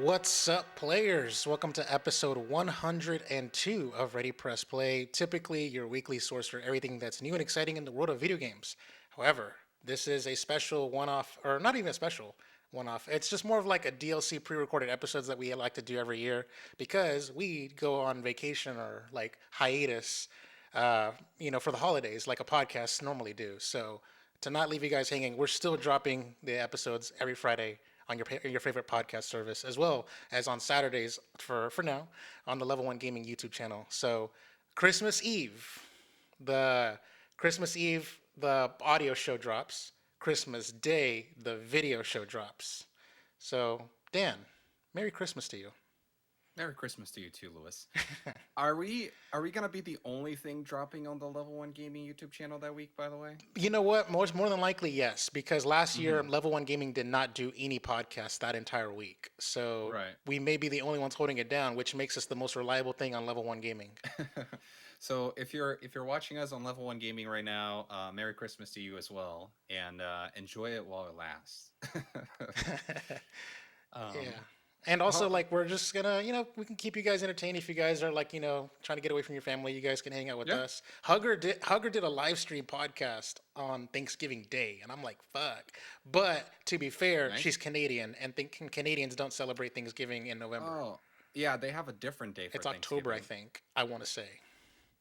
What's up, players? Welcome to episode 102 of Ready Press Play, typically your weekly source for everything that's new and exciting in the world of video games. However, this is a special one off, or not even a special one off. It's just more of like a DLC pre recorded episodes that we like to do every year because we go on vacation or like hiatus, for the holidays, like a podcast normally do. So, to not leave you guys hanging, we're still dropping the episodes every Friday on your favorite podcast service, as well as on Saturdays for now on the Level One Gaming YouTube channel. So Christmas Eve, the Christmas Eve the audio show drops. Christmas Day the video show drops. So Dan, Merry Christmas to you. Merry Christmas to you too, Lewis. Are we gonna be the only thing dropping on the Level One Gaming YouTube channel that week? By the way. You know what? More than likely, yes, because last year Mm-hmm. Level One Gaming did not do any podcasts that entire week, so Right. we may be the only ones holding it down, which makes us the most reliable thing on Level One Gaming. So if you're watching us on Level One Gaming right now, Merry Christmas to you as well, and enjoy it while it lasts. Yeah. um, And also, how, like, we're just gonna, we can keep you guys entertained. If you guys are like, trying to get away from your family, you guys can hang out with yeah. us. Hugger did a live stream podcast on Thanksgiving Day, and I'm like, fuck. But to be fair, she's Nice. Canadian, and Canadians don't celebrate Thanksgiving in November. Oh, yeah. They have a different day for It's October, I Thanksgiving. think. I want to say.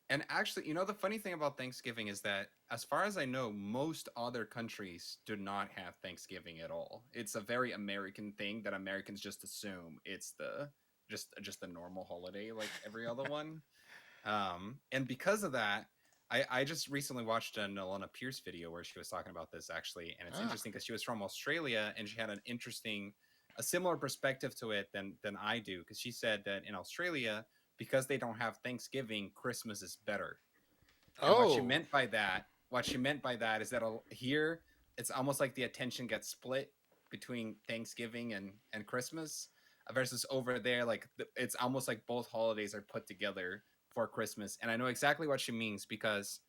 And actually, the funny thing about Thanksgiving is that, as far as I know, most other countries do not have Thanksgiving at all. It's a very American thing that Americans just assume it's the just a normal holiday like every other one. And because of that, I just recently watched an Alana Pierce video where she was talking about this actually, and it's Ah. interesting because she was from Australia and she had a similar perspective to it than I do, because she said that in Australia, because they don't have Thanksgiving, Christmas is better. And Oh. what she meant by that is that here it's almost like the attention gets split between Thanksgiving and Christmas, versus over there, like it's almost like both holidays are put together for Christmas. And I know exactly what she means, because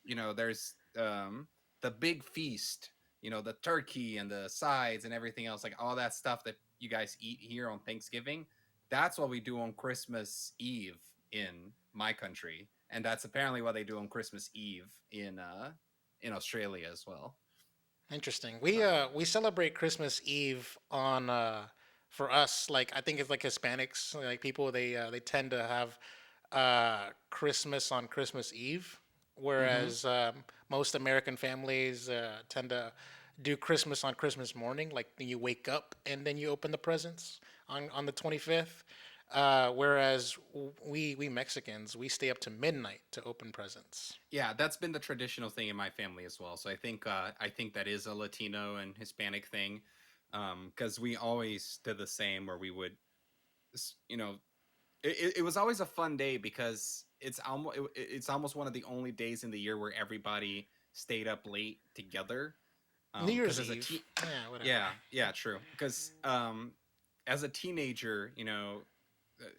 there's the big feast, the turkey and the sides and everything else, like all that stuff that you guys eat here on Thanksgiving. That's what we do on Christmas Eve in my country, and that's apparently what they do on Christmas Eve in Australia as well. Interesting. So We celebrate Christmas Eve on for us, like I think it's like Hispanics, like people they tend to have Christmas on Christmas Eve, mm-hmm. whereas most American families tend to do Christmas on Christmas morning, like you wake up and then you open the presents on the 25th. Whereas we Mexicans, we stay up to midnight to open presents. Yeah, that's been the traditional thing in my family as well. So I think that is a Latino and Hispanic thing, because we always did the same, where we would, you know, it was always a fun day because it's almost one of the only days in the year where everybody stayed up late together. New Because Year's as a Eve, yeah, whatever. yeah, yeah, true. Because as a teenager,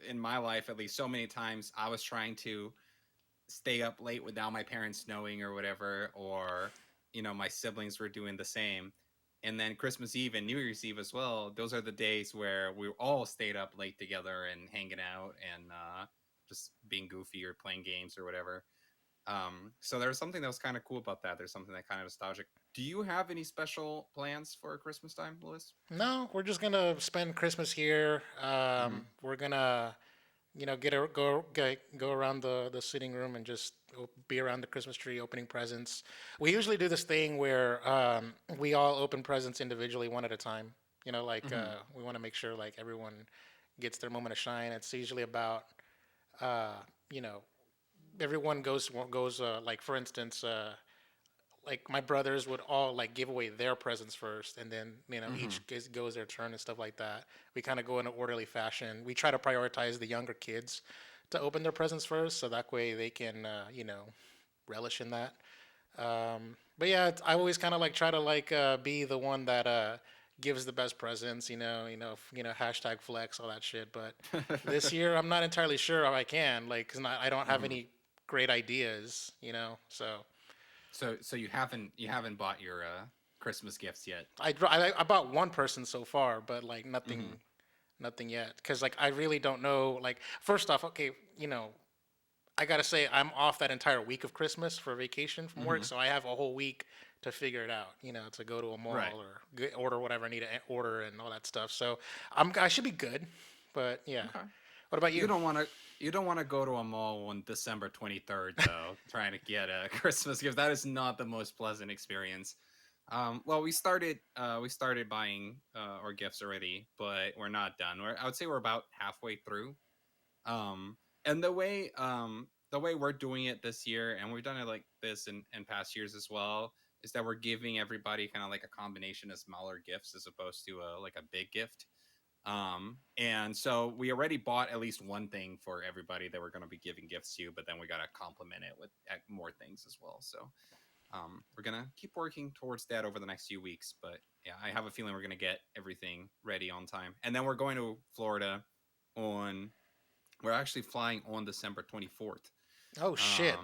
in my life at least, so many times I was trying to stay up late without my parents knowing or whatever, or my siblings were doing the same. And then Christmas Eve and New Year's Eve as well, those are the days where we all stayed up late together and hanging out and just being goofy or playing games or whatever. So there was something that was kind of cool about that. There's something that kind of nostalgic. Do you have any special plans for Christmas time, Lewis? No, we're just gonna spend Christmas here. Mm-hmm. We're gonna, go around the sitting room and just be around the Christmas tree, opening presents. We usually do this thing where we all open presents individually, one at a time. Like Mm-hmm. we want to make sure like everyone gets their moment of shine. It's usually about, uh, you know, everyone goes like for instance. Like my brothers would all like give away their presents first, and then Mm-hmm. each goes their turn and stuff like that. We kind of go in an orderly fashion. We try to prioritize the younger kids to open their presents first, so that way they can relish in that. But yeah, I always kind of like try to like be the one that gives the best presents. Hashtag flex all that shit. But this year I'm not entirely sure if I can, like, cause I don't have Mm-hmm. any great ideas. So. So you haven't bought your Christmas gifts yet. I bought one person so far, but like Mm-hmm. nothing. Nothing yet, because like I really don't know. Like first off, okay, I gotta say I'm off that entire week of Christmas for vacation from work, Hmm. so I have a whole week to figure it out. To go to a Right. mall or order whatever I need to order and all that stuff. So I should be good, but yeah. Okay. What about You you? don't want to. You don't want to go to a mall on December 23rd, though, trying to get a Christmas gift. That is not the most pleasant experience. Well, we started buying our gifts already, but we're not done. I would say we're about halfway through. Um, and the way we're doing it this year, and we've done it like this in past years as well, is that we're giving everybody kind of like a combination of smaller gifts as opposed to like a big gift. And so we already bought at least one thing for everybody that we're going to be giving gifts to, but then we got to complement it with more things as well. So we're gonna keep working towards that over the next few weeks. But yeah, I have a feeling we're gonna get everything ready on time, and then we're going to Florida on. We're actually flying on December 24th. Oh shit, Um,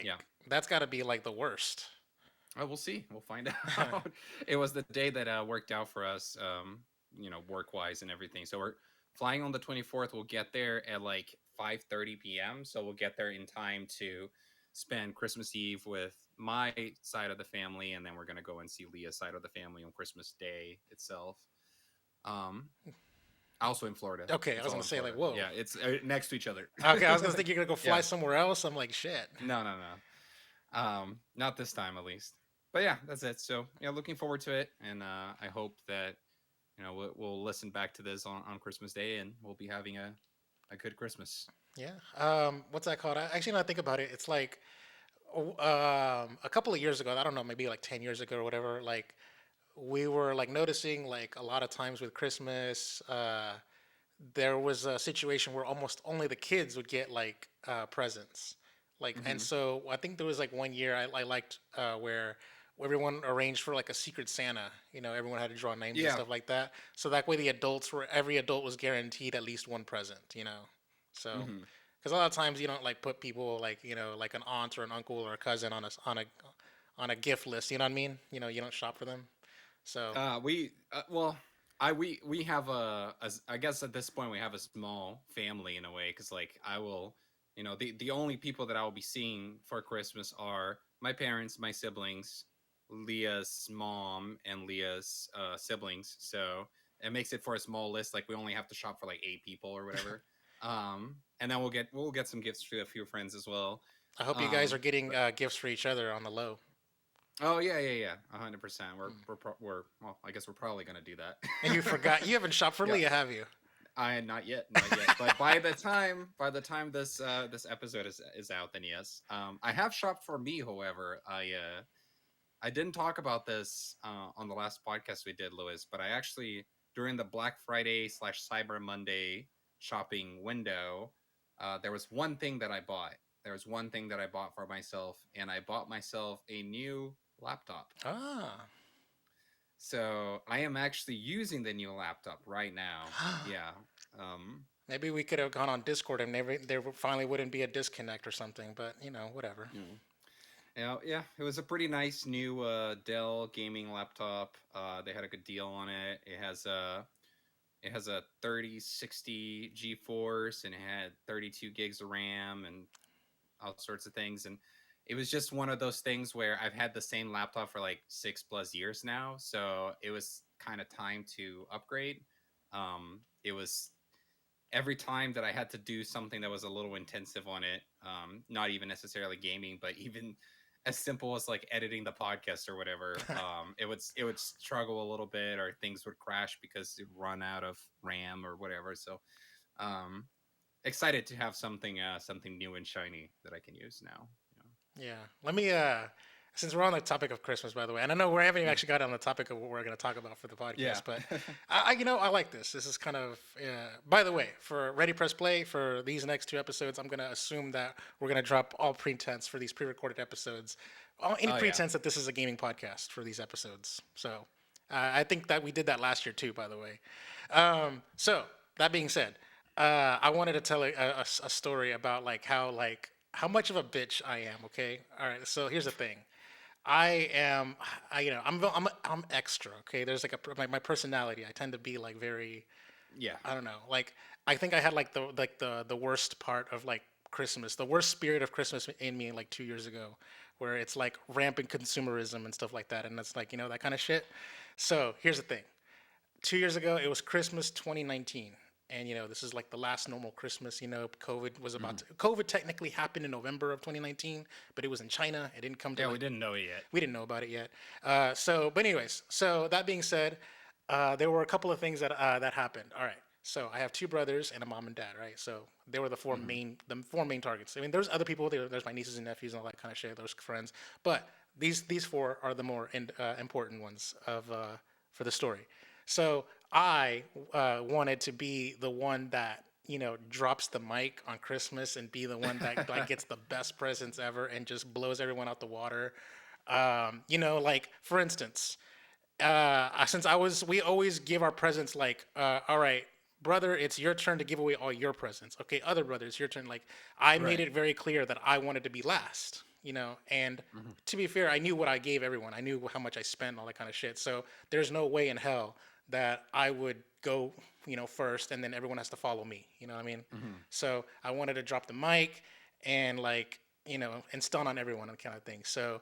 yeah, that's got to be like the worst. we'll see. We'll find out. It was the day that worked out for us, work wise and everything. So we're flying on the 24th. We'll get there at like 5:30 p.m. So we'll get there in time to spend Christmas Eve with my side of the family, and then we're gonna go and see Leah's side of the family on Christmas Day itself. Um, also in Florida. Okay, I It's was all gonna in say like, Florida. whoa. Yeah, it's next to each other. Okay, I was gonna think you're gonna go fly Yeah. somewhere else. I'm like, shit. No, no, no. Not this time at least. But yeah, that's it. So yeah, looking forward to it, and I hope that we'll listen back to this on Christmas Day, and we'll be having a good Christmas. Yeah. What's that called? Actually, now I think about it, it's like a couple of years ago. I don't know, maybe like 10 years ago or whatever. Like we were like noticing like a lot of times with Christmas, there was a situation where almost only the kids would get like presents. Like, and Hmm. so I think there was like one year I liked where everyone arranged for like a secret Santa. Everyone had to draw names and Yeah. stuff like that. So that way every adult was guaranteed at least one present. So Hmm. because a lot of times you don't like put people like like an aunt or an uncle or a cousin on a gift list. You know what I mean? You don't shop for them. So We well, we have I guess at this point we have a small family in a way because like I will, the only people that I will be seeing for Christmas are my parents, my siblings, Leah's mom, and Leah's siblings. So it makes it for a small list. Like we only have to shop for like 8 people or whatever. And then we'll get some gifts to a few friends as well. I hope you guys are Um, getting gifts for each other on the low. Oh yeah, yeah, yeah, 100%. We're Mm. we're we're well. I guess we're probably gonna do that. And you forgot you haven't shopped for Yeah, Leah, have you? I not yet, not yet. But by the time this episode is out, then yes. I have shopped for me. However, I didn't talk about this on the last podcast we did, Lewis. But I actually during the Black Friday slash Cyber Monday shopping window, there was one thing that I bought. There was one thing that I bought for myself, and I bought myself a new laptop. Ah. So I am actually using the new laptop right now. Yeah. Um, Maybe we could have gone on Discord and there finally wouldn't be a disconnect or something, but whatever. you know, yeah, it was a pretty nice new Dell gaming laptop. They had a good deal on it. It has a 3060 GeForce and it had 32 gigs of RAM and all sorts of things. And it was just one of those things where I've had the same laptop for like 6+ years now, so it was kind of time to upgrade. It was every time that I had to do something that was a little intensive on it, not even necessarily gaming, but even as simple as like editing the podcast or whatever, it would struggle a little bit, or things would crash because it run out of RAM or whatever. So um, excited to have something new and shiny that I can use now. Yeah. Let me since we're on the topic of Christmas, by the way, and I know we haven't even Yeah. actually got on the topic of what we're going to talk about for the Yeah. podcast, but I like this. This is kind of. By the way, for Ready Press Play for these next two episodes, I'm going to assume that we're going to drop all pretense for these pre-recorded episodes, any Oh yeah. pretense that this is a gaming podcast for these episodes. So I think that we did that last year too, by the way. So that being said, I wanted to tell a story about how much of a bitch I am. Okay, all right. So here's the thing. I am, I'm extra. Okay, there's like my personality. I tend to be like very, Yeah. I don't know. Like I think I had the worst part of like Christmas, the worst spirit of Christmas in me like 2 years ago, where it's like rampant consumerism and stuff like that, and it's like that kind of shit. So here's the thing: 2 years ago, it was Christmas 2019. And this is like the last normal Christmas. COVID was about Hmm. to. COVID technically happened in November of 2019, but it was in China. It didn't come to Yeah, we like didn't know it yet. we didn't know about it yet. But anyways, so that being said, there were a couple of things that happened. All right. So I have two brothers and a mom and dad, right? So they were Hmm. the four main targets. I mean, there's other people. There's my nieces and nephews and all that kind of shit. There's friends, but these four are the more important ones of for the story. So I wanted to be the one that drops the mic on Christmas and be the one that like gets the best presents ever and just blows everyone out the water. Like for instance, since we always give our presents like, all right, brother, it's your turn to give away all your presents. Okay, other brothers, your turn. Like, I made Right. it very clear that I wanted to be last. And Hmm. to be fair, I knew what I gave everyone. I knew how much I spent, all that kind of shit. So there's no way in hell that I would go, first, and then everyone has to follow me. You know what I mean? Hmm. So I wanted to drop the mic and like, and stun on everyone and kind of thing. So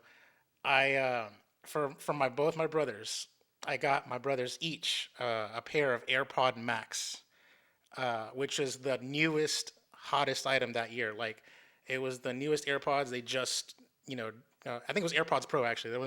I for my both my brothers, I got my brothers each a pair of AirPod Max, which is the newest, hottest item that year. Like, it was the newest AirPods. They just, you know, I think it was AirPods Pro actually. They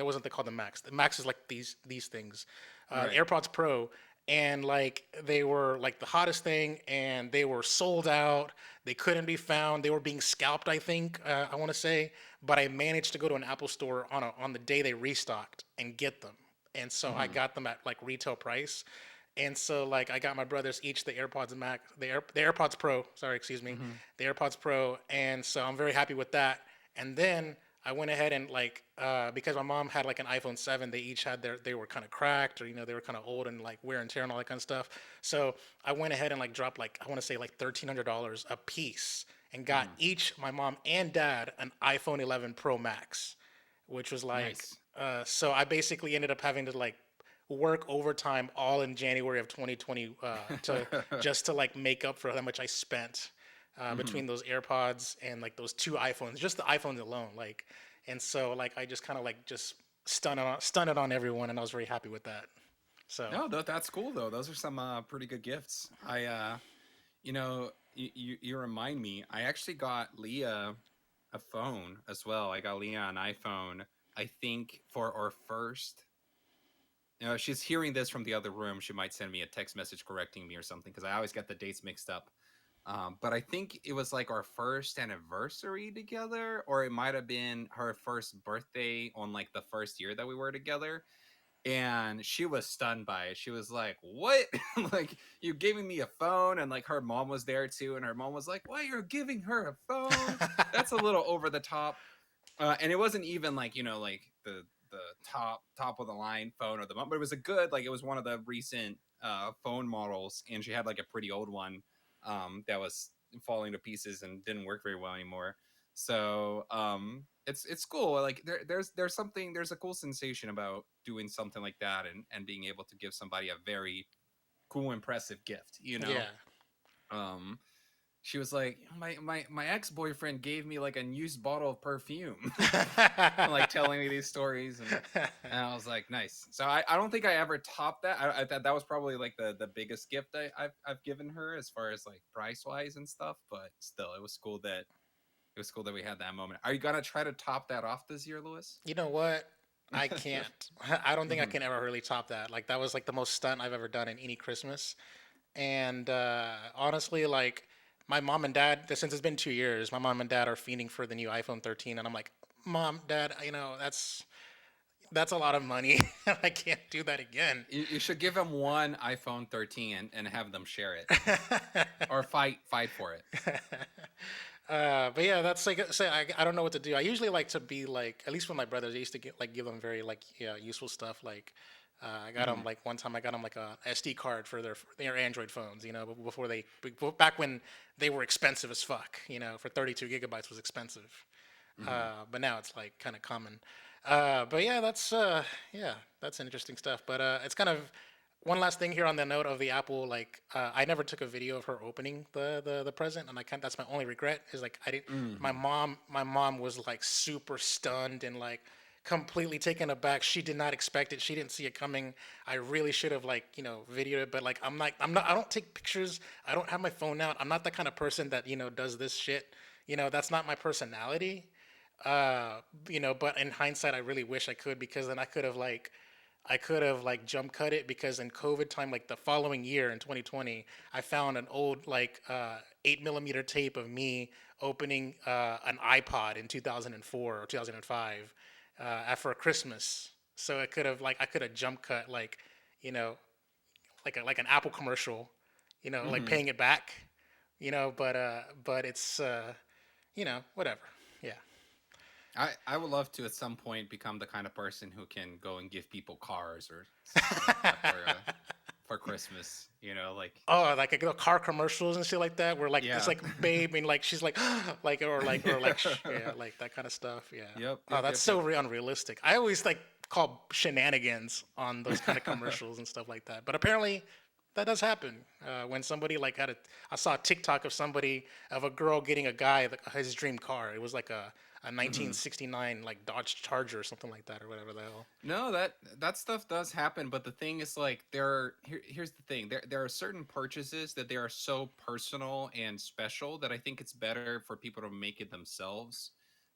wasn't called the Max. The Max is like these things, Right. AirPods Pro, and like they were like the hottest thing, and they were sold out. They couldn't be found. They were being scalped, I think. I want to say, but I managed to go to an Apple store on the day they restocked and get them, and so I Hmm. got them at like retail price. And so like I got my brothers each the AirPods Max, the AirPods Pro. Sorry, excuse me, Hmm. the AirPods Pro. And so I'm very happy with that. And then I went ahead and like because my mom had like an iPhone 7, they each had they were kind of cracked, or they were kind of old and like wear and tear and all that kind of stuff. So I went ahead and like dropped like I want to say like $1,300 a piece and got Hmm. each my mom and dad an iPhone 11 Pro Max, which was like Nice. so I basically ended up having to like work overtime all in January of 2020 to just to like make up for how much I spent Hmm. between those AirPods and like those two iPhones, just the iPhones alone. Like, and so like I just kind of like just stunned it on everyone, and I was very happy with that. So No, that's cool though. Those are some pretty good gifts. You remind me. I actually got Leah a phone as well. I got Leah an iPhone. I think for our first. She's hearing this from the other room. She might send me a text message correcting me or something because I always get the dates mixed up. But I think it was like our first anniversary together, or it might have been her first birthday on like the first year that we were together. And she was stunned by it. She was like, "What? Like, you giving me a phone?" And like her mom was there too, and her mom was like, "Why you're giving her a phone? That's a little over the top." And it wasn't even like like the top of the line phone or but it was a good like it was one of the recent phone models, and she had like a pretty old one that was falling to pieces and didn't work very well anymore. So it's cool. Like there's a cool sensation about doing something like that and being able to give somebody a very cool, impressive gift. yeah. Um, she was like, my ex boyfriend gave me like a used bottle of perfume, like telling me these stories, and I was like, nice. So I don't think I ever topped that. I thought that was probably like the biggest gift I've given her as far as like price wise and stuff. But still, it was cool that we had that moment. Are you gonna try to top that off this year, Lewis? You know what? I can't. I don't think I Hmm. can ever really top that. Like that was like the most stunt I've ever done in any Christmas. And honestly, like my mom and dad, since it's been 2 years, my mom and dad are fiending for the new iPhone 13, and I'm like, Mom, Dad, that's a lot of money. I can't do that again. You should give them one iPhone 13 and have them share it or fight for it. But yeah, that's like say I don't know what to do. I usually like to be like at least with my brothers. I used to give them very like yeah useful stuff. Like I got them Hmm. like one time I got them like a SD card for their Android phones. Back when they were expensive as fuck. For 32 gigabytes was expensive. Hmm. But now it's like kind of common. But yeah, that's interesting stuff. But it's kind of one last thing here on the note of the Apple, like I never took a video of her opening the present, and I kind that's my only regret is like I didn't. Hmm. My mom was like super stunned and like completely taken aback. She did not expect it. She didn't see it coming. I really should have like videoed it, but like I'm not. I don't take pictures. I don't have my phone out. I'm not the kind of person that does this shit. That's not my personality. Uh, but in hindsight, I really wish I could because then I could have like jump cut it because in COVID time, like the following year in 2020, I found an old like 8 millimeter tape of me opening an iPod in 2004 or 2005 for Christmas. So it could have like I could have jump cut like you know like an Apple commercial, like Hmm. paying it back, but it's whatever. Yeah. I would love to at some point become the kind of person who can go and give people cars or something like that for Christmas. Like Oh, like car commercials and shit like that, where like it's yeah. like babe and like she's like like yeah, like that kind of stuff. Yeah. Yep, Oh, yep, that's yep, so yep. unrealistic. I always like call shenanigans on those kind of commercials and stuff like that. But apparently, that does happen. When somebody like I saw a TikTok of somebody of a girl getting a guy his dream car. It was like a Hmm. 1969 like Dodge Charger or something like that or whatever the hell. No, that stuff does happen, but the thing is like here's the thing. There are certain purchases that they are so personal and special that I think it's better for people to make it themselves.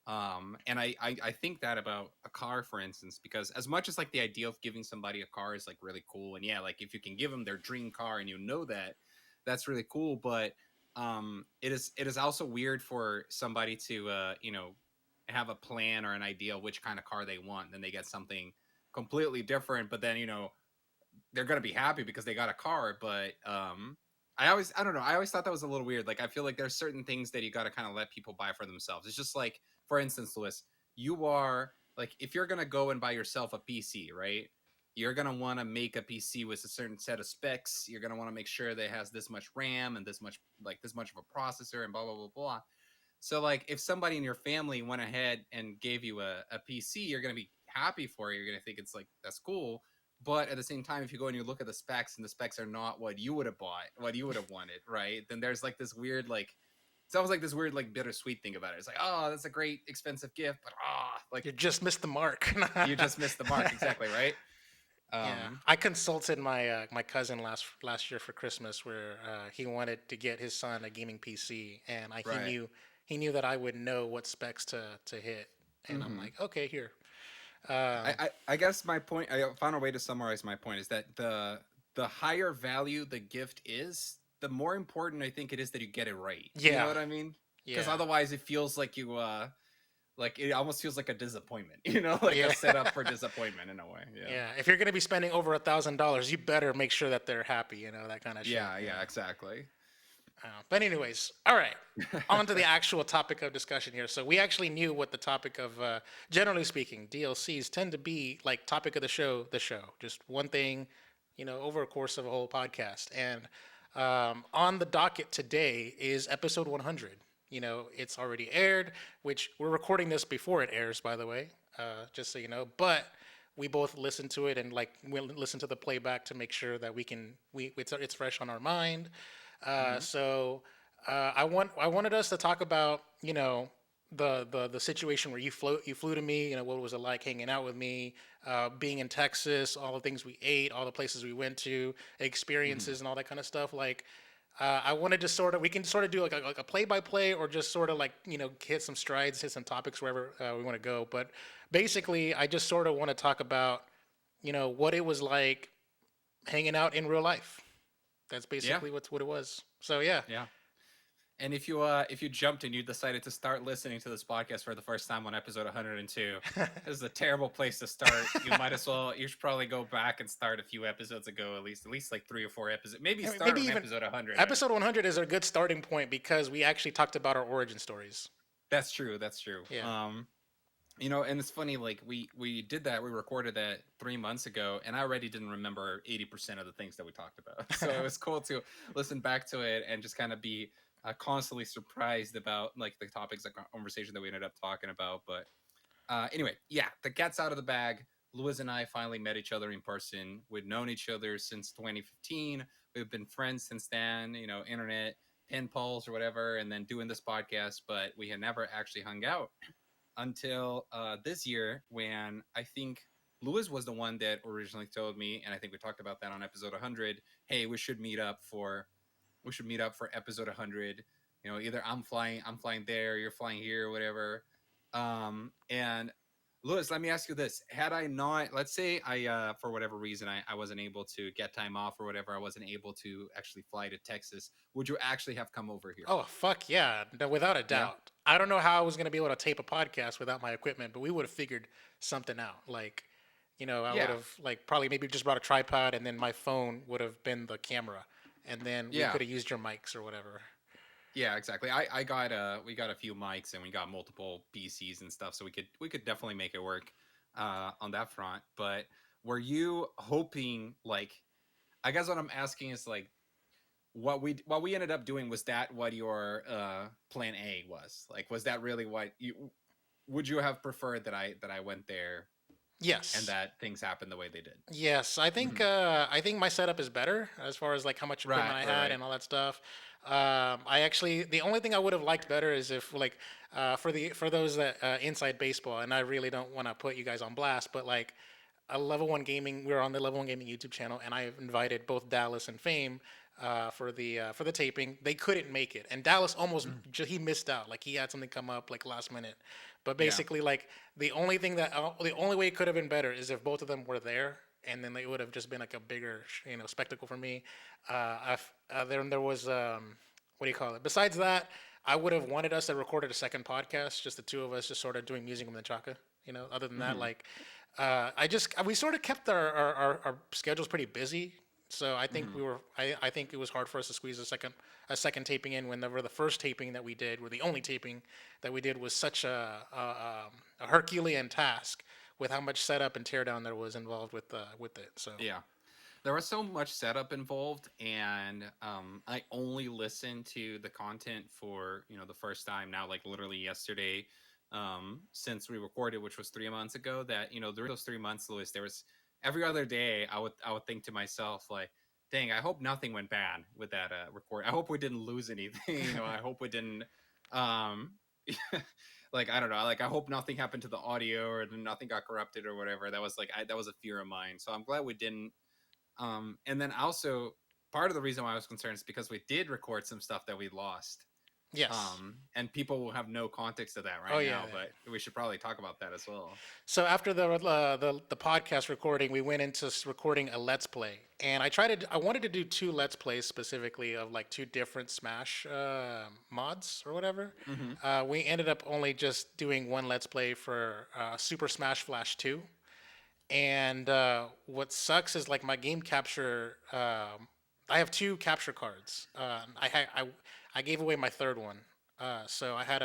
And I think that about a car, for instance, because as much as like the idea of giving somebody a car is like really cool, and yeah, like if you can give them their dream car and that, that's really cool. But it is also weird for somebody to have a plan or an idea of which kind of car they want, and then they get something completely different, but then they're gonna be happy because they got a car. But I don't know, I always thought that was a little weird. Like I feel like there's certain things that you got to kind of let people buy for themselves. It's just like, for instance, Lewis, you are like, if you're gonna go and buy yourself a PC, right, you're gonna want to make a PC with a certain set of specs. You're gonna want to make sure that it has this much RAM and this much of a processor and blah blah blah blah. So like if somebody in your family went ahead and gave you a PC, you're gonna be happy for it. You're gonna think it's like that's cool. But at the same time, if you go and you look at the specs and the specs are not what you would have bought, what you would have wanted, right? Then there's like this weird like it's almost like this weird like bittersweet thing about it. It's like, oh, that's a great expensive gift, but like You just missed the mark. you just missed the mark. Exactly, right? Yeah, Um, I consulted my cousin last year for Christmas, where he wanted to get his son a gaming PC, and right. he knew that I would know what specs to hit, and I'm Hmm. like, okay, here. Um, I guess my point, I found a way to summarize my point is that the higher value the gift is, the more important I think it is that you get it right. You know yeah, what I mean? Because yeah, otherwise it feels like like it almost feels like a disappointment, like a yeah, setup for disappointment in a way. Yeah. yeah. If you're gonna be spending over $1,000, you better make sure that they're happy. That kind of shit. Yeah, Yeah. yeah, exactly. But anyways, all right. On to the actual topic of discussion here. So we actually knew what the topic of, generally speaking, DLCs tend to be like topic of the show, just one thing, over a course of a whole podcast. And on the docket today is episode 100. It's already aired, which we're recording this before it airs, by the way, just so you know. But we both listen to it and like we listen to the playback to make sure that it's fresh on our mind. Hmm. So I wanted us to talk about the situation where you flew to me. What was it like hanging out with me, being in Texas, all the things we ate, all the places we went to, Hmm. experiences, and all that kind of stuff. Like I wanted to sort of we can sort of do like a play by play or just sort of like hit some strides, hit some topics wherever we want to go. But basically, I just sort of want to talk about what it was like hanging out in real life. That's Yeah, basically what it was. So yeah. yeah. And if you jumped and you decided to start listening to this podcast for the first time on episode 102, this is a terrible place to start. You should probably go back and start a few episodes ago, at least like 3 or 4 episodes. Maybe I mean, start maybe on even episode 100. episode 100 is a good starting point because we actually talked about our origin stories. That's true. That's true. Yeah. And it's funny, like we did that, we recorded that 3 months ago, and I already didn't remember 80% of the things that we talked about. So it was cool to listen back to it and just kind of be constantly surprised about like the topics, like conversation that we ended up talking about. But anyway, yeah, the cat's out of the bag. Lewis and I finally met each other in person. We'd known each other since 2015. We've been friends since then, internet, pen pals or whatever, and then doing this podcast, but we had never actually hung out until this year when I think Lewis was the one that originally told me, and I think we talked about that on episode 100. Hey, we should meet up for episode 100. Either I'm flying there, you're flying here, whatever. And Lewis, let me ask you this: had I not, let's say for whatever reason, I wasn't able to get time off or whatever, I wasn't able to actually fly to Texas, would you actually have come over here? Oh fuck yeah, without a Yeah, doubt. I don't know how I was gonna be able to tape a podcast without my equipment, but we would have figured something out. Like, I would yeah, have like probably maybe just brought a tripod, and then my phone would have been the camera, and then we yeah. could have used your mics or whatever. Yeah, exactly. I got we got a few mics and we got multiple PCs and stuff, so we could definitely make it work on that front. But were you hoping, like, I guess what I'm asking is like what we ended up doing, was that what your plan A was? Like, was that really what you would you have preferred that I went there and Yes. that things happened the way they did? Yes, Hmm. I think my setup is better as far as like how much Right, equipment I right, had right. and all that stuff. I actually the only thing I would have liked better is if like for those that inside baseball, and I really don't want to put you guys on blast, but like a level one gaming, we were on the level one gaming YouTube channel, and I invited both Dallas and Fame for the taping. They couldn't make it, and Dallas almost Mhm. he missed out. Like he had something come up like last minute, but Yeah. basically like the only way it could have been better is if both of them were there, and then it would have just been like a bigger spectacle for me. There was what do you call it? Besides that, I would have wanted us to record a second podcast, just the two of us, just sort of doing music with the Chaka. Other than that, Hmm. like we sort of kept our schedules pretty busy. So I think Hmm. I think it was hard for us to squeeze a second taping in whenever the first taping that we did, or the only taping that we did, was such a Herculean task with how much setup and teardown there was involved with it. So Yeah. There was so much setup involved, and I only listened to the content for the first time now, like literally yesterday, since we recorded, which was 3 months ago. That during those 3 months, Louis, there was every other day I would think to myself like, dang, I hope nothing went bad with that record. I hope we didn't lose anything. I hope we didn't um like, I don't know, like I hope nothing happened to the audio or nothing got corrupted or whatever. That was like that was a fear of mine, so I'm glad we didn't. And then also, part of the reason why I was concerned is because we did record some stuff that we lost. yes. And people will have no context of that Oh right yeah, now, yeah. but we should probably talk about that as well. So after the podcast recording, we went into recording a let's play, and I wanted to do two let's plays specifically of like two different Smash mods or whatever. Hmm. We ended up only just doing one let's play for Super Smash Flash 2, and what sucks is like my game capture. I have two capture cards. I gave away my third one. So I had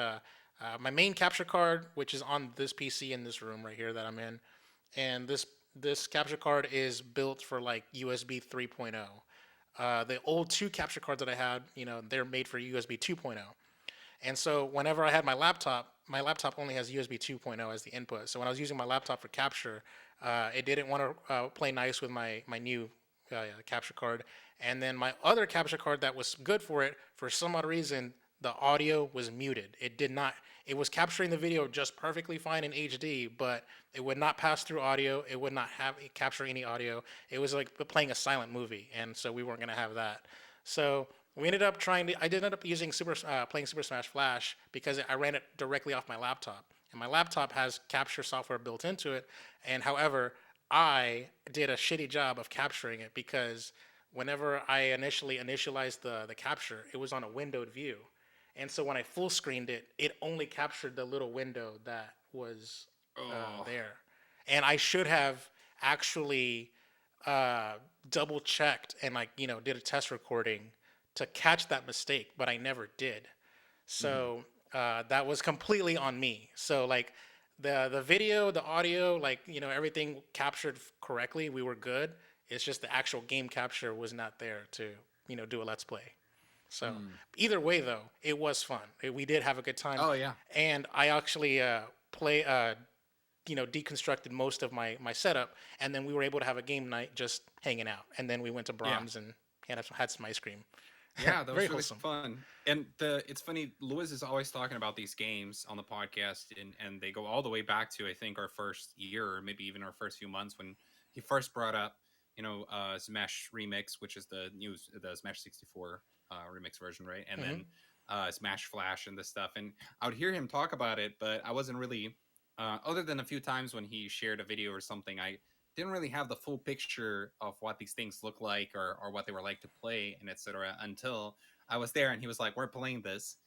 my main capture card, which is on this PC in this room right here that I'm in, and this capture card is built for like USB 3.0. The old two capture cards that I had, they're made for USB 2.0. And so whenever I had my laptop only has USB 2.0 as the input. So when I was using my laptop for capture, it didn't want to play nice with my new capture card. And then my other capture card that was good for it, for some odd reason, the audio was muted. It did not. It was capturing the video just perfectly fine in HD, but it would not pass through audio. It would not have capture any audio. It was like playing a silent movie, and so we weren't gonna have that. So we ended up trying to. I did end up using playing Super Smash Flash because I ran it directly off my laptop, and my laptop has capture software built into it. And however, I did a shitty job of capturing it because whenever I initially initialized the capture, it was on a windowed view, and so when I full screened it, it only captured the little window that was Oh. there, and I should have actually uh, double checked and like did a test recording to catch that mistake, but I never did. Hmm. So that was completely on me. So like the video, the audio, like everything captured correctly. We were good. It's just the actual game capture was not there to do a let's play. So Mm. either way, though, it was fun. We did have a good time, Oh yeah. and I actually play. deconstructed most of my setup, and then we were able to have a game night just hanging out, and then we went to Yeah. Brahms and had some ice cream. Yeah, that Very was really wholesome. fun. And it's funny, Lewis is always talking about these games on the podcast, and they go all the way back to I think our first year or maybe even our first few months when he first brought up, Smash Remix, which is the Smash 64 remix version, right? And Hmm. then Smash Flash and this stuff. And I would hear him talk about it, but I wasn't really other than a few times when he shared a video or something, I didn't really have the full picture of what these things look like or what they were like to play and etc. until I was there and he was like, "We're playing this."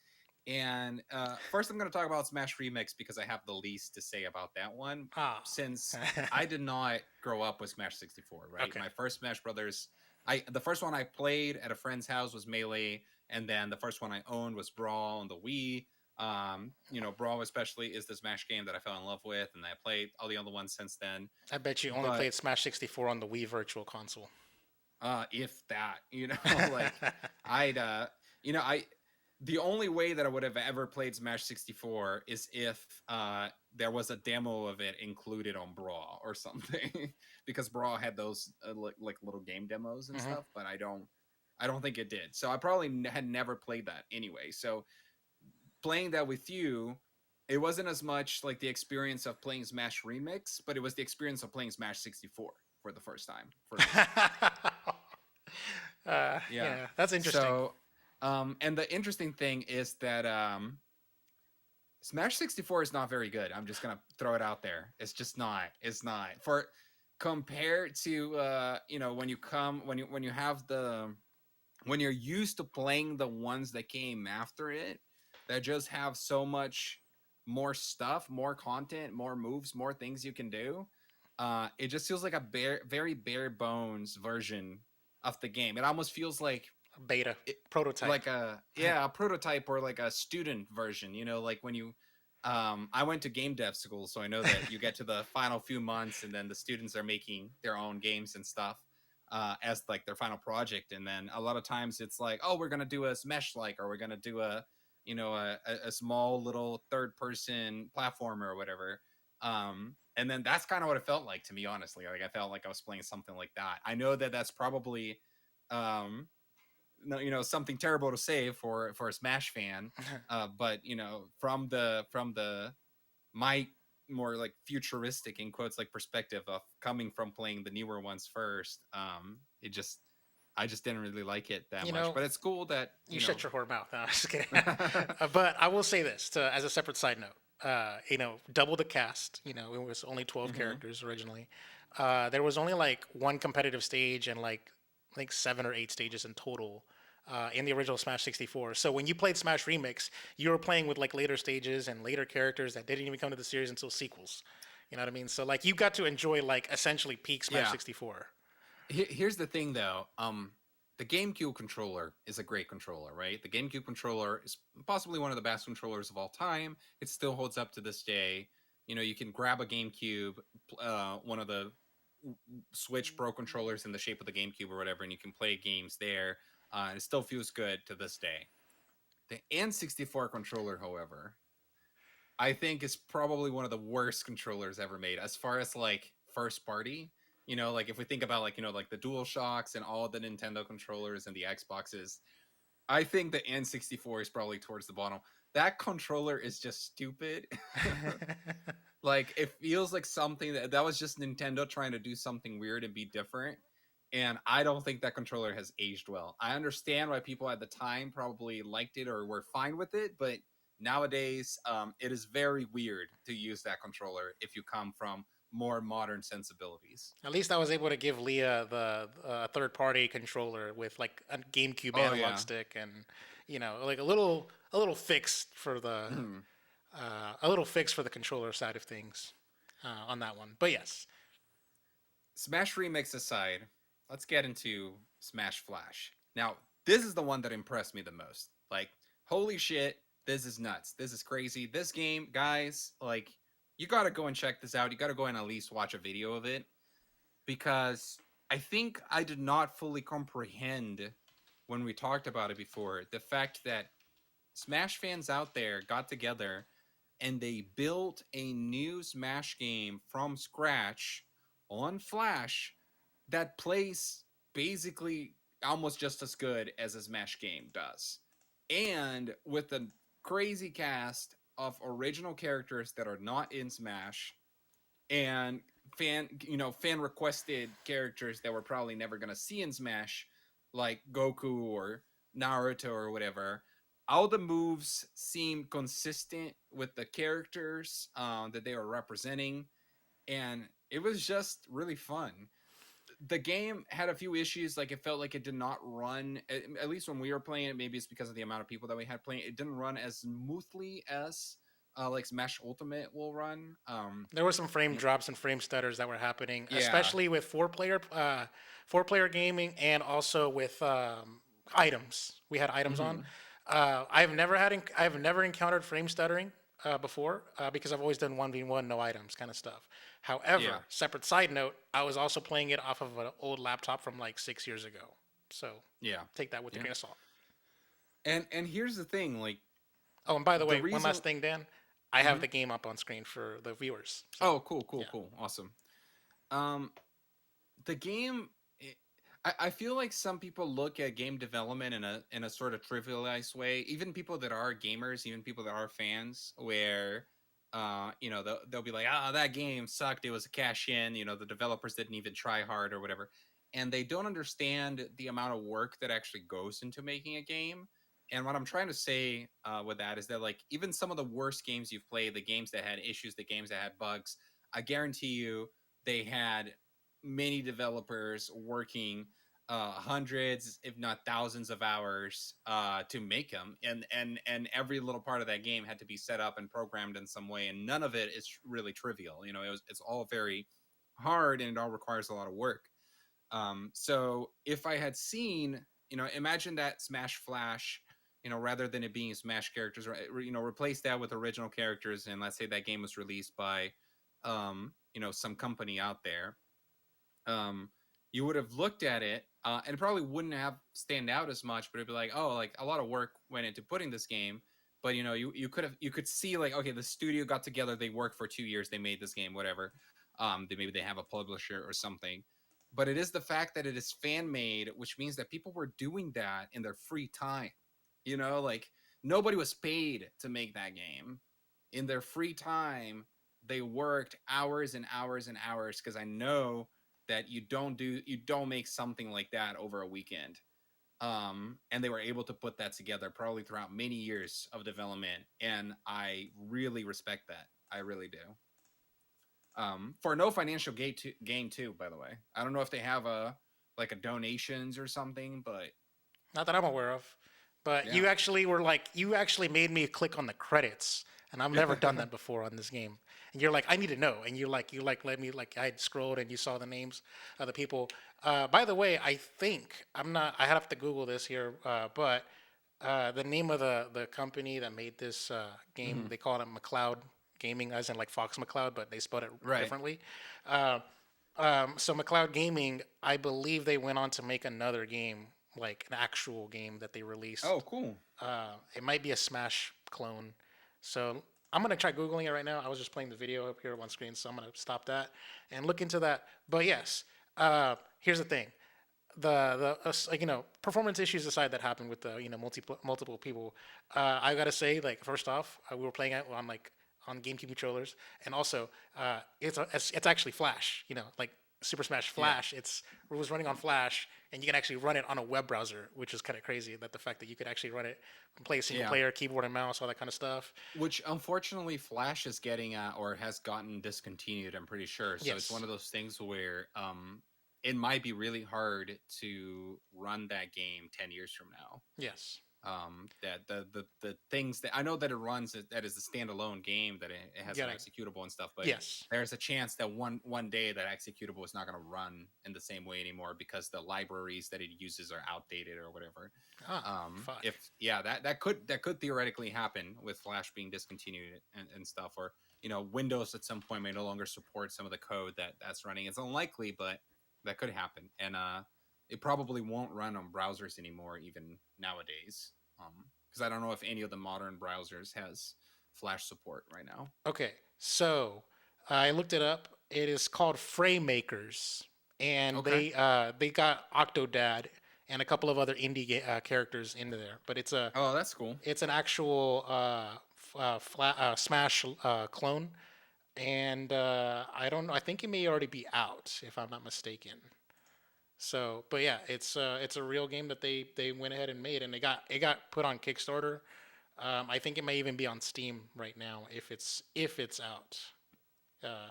And first, I'm going to talk about Smash Remix because I have the least to say about that one. Ah. Since I did not grow up with Smash 64, right? Okay. My first Smash Brothers, the first one I played at a friend's house was Melee, and then the first one I owned was Brawl on the Wii. Brawl especially is the Smash game that I fell in love with, and I played all the other ones since then. I bet you only But played Smash 64 on the Wii Virtual Console. if that, like I'd I the only way that I would have ever played Smash 64 is if there was a demo of it included on Brawl or something because Brawl had those like little game demos and Hmm. stuff, but I don't think it did. So I probably had never played that anyway. So playing that with you, it wasn't as much like the experience of playing Smash Remix, but it was the experience of playing Smash 64 for the first time for me. Yeah. Yeah, that's interesting. So, and the interesting thing is that Smash 64 is not very good. I'm just gonna throw it out there. It's just not. It's not for compared to when you have the when you're used to playing the ones that came after it that just have so much more stuff, more content, more moves, more things you can do. It just feels like a very bare bones version of the game. It almost feels Beta it, prototype. like a prototype or like a student version, like when you I went to game dev school, so I know that you get to the final few months and then the students are making their own games and stuff as like their final project, and then a lot of times it's like, oh, we're gonna do a Smash like, or we're gonna do a small little third person platformer or whatever. And then that's kind of what it felt like to me, honestly. Like I felt like I was playing something like that. I know that that's probably um no, something terrible to say for a Smash fan. But from the my more like futuristic in quotes like perspective of coming from playing the newer ones first, it just I just didn't really like it that you much. know, But it's cool that you shut your whore mouth. No, I'm just kidding. yeah, But I will say this as a separate side note. Double the cast. It was only 12 hmm characters originally. There was only like one competitive stage and like I think 7 or 8 stages in total in the original Smash 64. So when you played Smash Remix, you were playing with like later stages and later characters that didn't even come to the series until sequels. You know what I mean? So like you got to enjoy like essentially peak Smash 64. Here's the thing though. The GameCube controller is a great controller, right? The GameCube controller is possibly one of the best controllers of all time. It still holds up to this day. You can grab a GameCube, one of the Switch Pro controllers in the shape of the GameCube or whatever, and you can play games there. And it still feels good to this day. The N64 controller, however, I think is probably one of the worst controllers ever made as far as like first party. Like if we think about like the Dual Shocks and all the Nintendo controllers and the Xboxes, I think the N64 is probably towards the bottom. That controller is just stupid. Like it feels like something that was just Nintendo trying to do something weird and be different. And I don't think that controller has aged well. I understand why people at the time probably liked it or were fine with it, but nowadays it is very weird to use that controller if you come from more modern sensibilities. At least I was able to give Leah the third-party controller with like a GameCube Oh analog yeah. stick and like a little fix for the a little fix for the controller side of things on that one. But yes, Smash Remix aside, let's get into Smash Flash. Now, this is the one that impressed me the most. Like, holy shit, this is nuts. This is crazy. This game, guys, like, you gotta go and check this out. You gotta go and at least watch a video of it because I think I did not fully comprehend when we talked about it before the fact that Smash fans out there got together and they built a new Smash game from scratch on Flash that plays basically almost just as good as a Smash game does. And with a crazy cast of original characters that are not in Smash and fan requested characters that we're probably never going to see in Smash like Goku or Naruto or whatever. All the moves seem consistent with the characters that they were representing, and it was just really fun. The game had a few issues, like it felt like it did not run, at least when we were playing it. Maybe it's because of the amount of people that we had playing it, didn't run as smoothly as like Smash Ultimate will run. There were some frame drops and frame stutters that were happening, Yeah. especially with four player gaming, and also with items. We had items on. Hmm. I've never encountered frame stuttering before because I've always done 1v1 no items kind of stuff. Yeah. However, separate side note, I was also playing it off of an old laptop from like 6 years ago. So Yeah. take that with a Yeah. grain of salt. And here's the thing, like Oh, and by the the way, one reason. last thing, Dan. I have Mhm. the game up on screen for the viewers. So Oh, cool, cool, yeah. cool, awesome. Um, the game. I feel like some people look at game development in a sort of trivialized way. Even people that are gamers, even people that are fans, where they'll be like, ah, that game sucked. It was a cash in. The developers didn't even try hard or whatever, and they don't understand the amount of work that actually goes into making a game. And what I'm trying to say with that is that, like, even some of the worst games you've played, the games that had issues, the games that had bugs, I guarantee you they had many developers working hundreds, if not thousands, of hours to make them, and every little part of that game had to be set up and programmed in some way, and none of it is really trivial. It's all very hard, and it all requires a lot of work. So if I had seen, imagine that Smash Flash, rather than it being Smash characters, replace that with original characters, and let's say that game was released by, some company out there. um, you would have looked at it, and it probably wouldn't have stand out as much, but it'd be like, oh, like a lot of work went into putting this game. But you could see, like, okay, the studio got together, they worked for 2 years, they made this game, whatever. Maybe they have a publisher or something. But it is the fact that it is fan made, which means that people were doing that in their free time. Like, nobody was paid to make that game. In their free time, they worked hours and hours and hours, because I know that you don't make something like that over a weekend. And they were able to put that together probably throughout many years of development, and I really respect that. I really do. For no financial gain too, by the way. I don't know if they have a donations or something, but Not that I'm aware of. But yeah. you actually made me click on the credits, and I've never done that before on this game. And you're like, I need to know, and you let me like I had scrolled and you saw the names of the people. By the way, I think I'm not. I have to Google this here, but the name of the company that made this game, Hmm. they call it McCloud Gaming, as in like Fox McCloud, but they spelled it Right. differently. Uh, so McLeod Gaming, I believe they went on to make another game, like an actual game that they Oh, released. cool. It might be a Smash clone. So I'm gonna try googling it right now. I was just playing the video up here on screen, so I'm gonna stop that and look into that. But yes, here's the thing: like performance issues aside that happened with the multiple people. I gotta say, like, first off, we were playing it on like on GameCube controllers, and also it's actually Flash. Like Super Smash Yeah. Flash. It was running on Flash, and you can actually run it on a web browser, which is kind of crazy. That the fact that you could actually run it and play single Yeah. player, keyboard and mouse, all that kind of stuff. Which unfortunately Flash is getting or has gotten discontinued, I'm pretty sure. So it's one Yes, of those things where it might be really hard to run that game 10 years from now. yes, That the things that I know that it runs, that is a standalone game, that it has an gotta, executable and stuff, but yes. there's a chance that one day that executable is not going to run in the same way anymore, because the libraries that it uses are outdated or whatever. Ah, fuck. If Yeah, that could theoretically happen with Flash being discontinued and stuff, or Windows at some point may no longer support some of the code that's running. It's unlikely, but that could happen. And it probably won't run on browsers anymore, even nowadays. Because I don't know if any of the modern browsers has Flash support right now. Okay, so I looked it up. It is called Framemakers, and Okay. they got Octodad and a couple of other characters into there. But Oh, that's cool. it's an actual Smash clone, and I don't know. I think it may already be out if I'm not mistaken. So, but yeah, it's a real game that they went ahead and made, and it got put on Kickstarter. I think it may even be on Steam right now if it's out. Uh,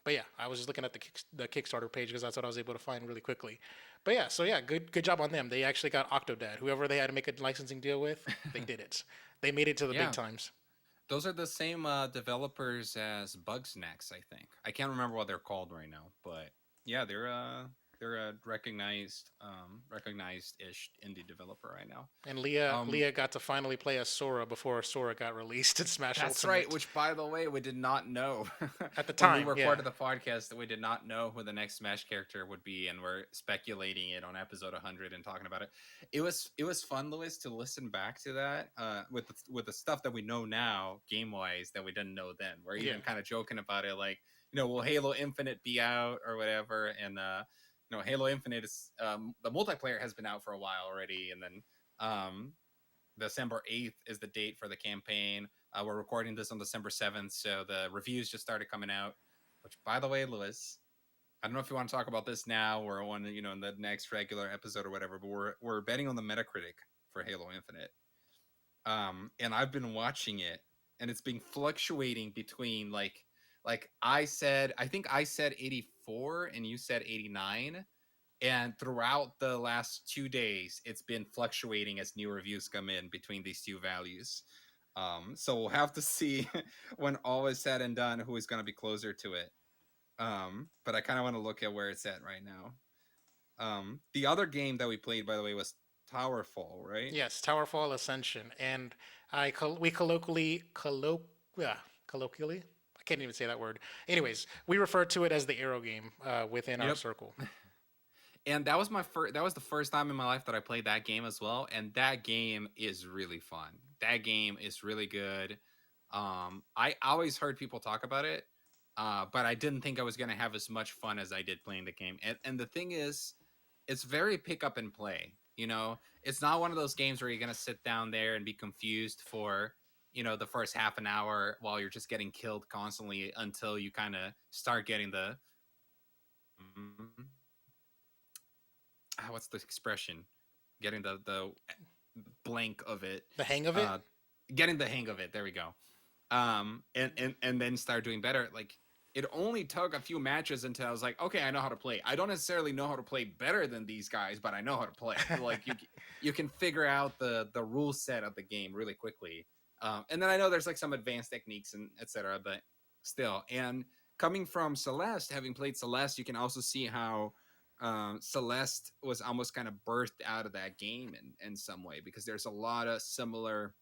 but yeah, I was just looking at the Kickstarter page because that's what I was able to find really quickly. But yeah, so yeah, good job on them. They actually got Octodad. Whoever they had to make a licensing deal with, they did it. They made it to the big Yeah, times. those are the same developers as Bugsnax, I think. I can't remember what they're called right now, but yeah, they're a recognized ish indie developer right now. And Leah Um, Leah got to finally play as Sora before Sora got released in Smash That's right. Ultimate Which, by the way, we did not know at the when we time. Yeah, recorded the podcast. That we did not know who the next Smash character would be, and we're speculating it on episode 100 and talking about it. It was fun, Lewis, to listen back to that with the stuff that we know now, game wise, that we didn't know then. We're yeah. even kind of joking about it, like will Halo Infinite be out or whatever, and Halo Infinite is the multiplayer has been out for a while already, and then um December 8th is the date for the campaign. We're recording this on December 7th, so the reviews just started coming out. Which, by the way, Lewis, I don't know if you want to talk about this now or on in the next regular episode or whatever, but we're betting on the Metacritic for Halo Infinite. And I've been watching it, and it's been fluctuating between I think I said 84 and you said 89, and throughout the last 2 days it's been fluctuating as new reviews come in between these two values. So we'll have to see when all is said and done who is going to be closer to it. But I kind of want to look at where it's at right now. The other game that we played, by the way, was Towerfall, right? Yes, Towerfall Ascension, and we colloquially I can't even say that word. Anyways, we refer to it as the Arrow game within our Yep. circle. And that was my first. That was the first time in my life that I played that game as well. And that game is really fun. That game is really good. I always heard people talk about it, but I didn't think I was gonna have as much fun as I did playing the game. And the thing is, it's very pick up and play. It's not one of those games where you're gonna sit down there and be confused for the first half an hour while you're just getting killed constantly until you kind of start getting the what's the expression? Getting the blank of it, The hang of it. uh, getting the hang of it. There we go. And then start doing better. Like it only took a few matches until I was like, okay, I know how to play. I don't necessarily know how to play better than these guys, but I know how to play. Like you can figure out the rule set of the game really quickly. And then I know there's like some advanced techniques and etc. But still, and coming from Celeste, having played Celeste, you can also see how Celeste was almost kind of birthed out of that game in some way because there's a lot of similar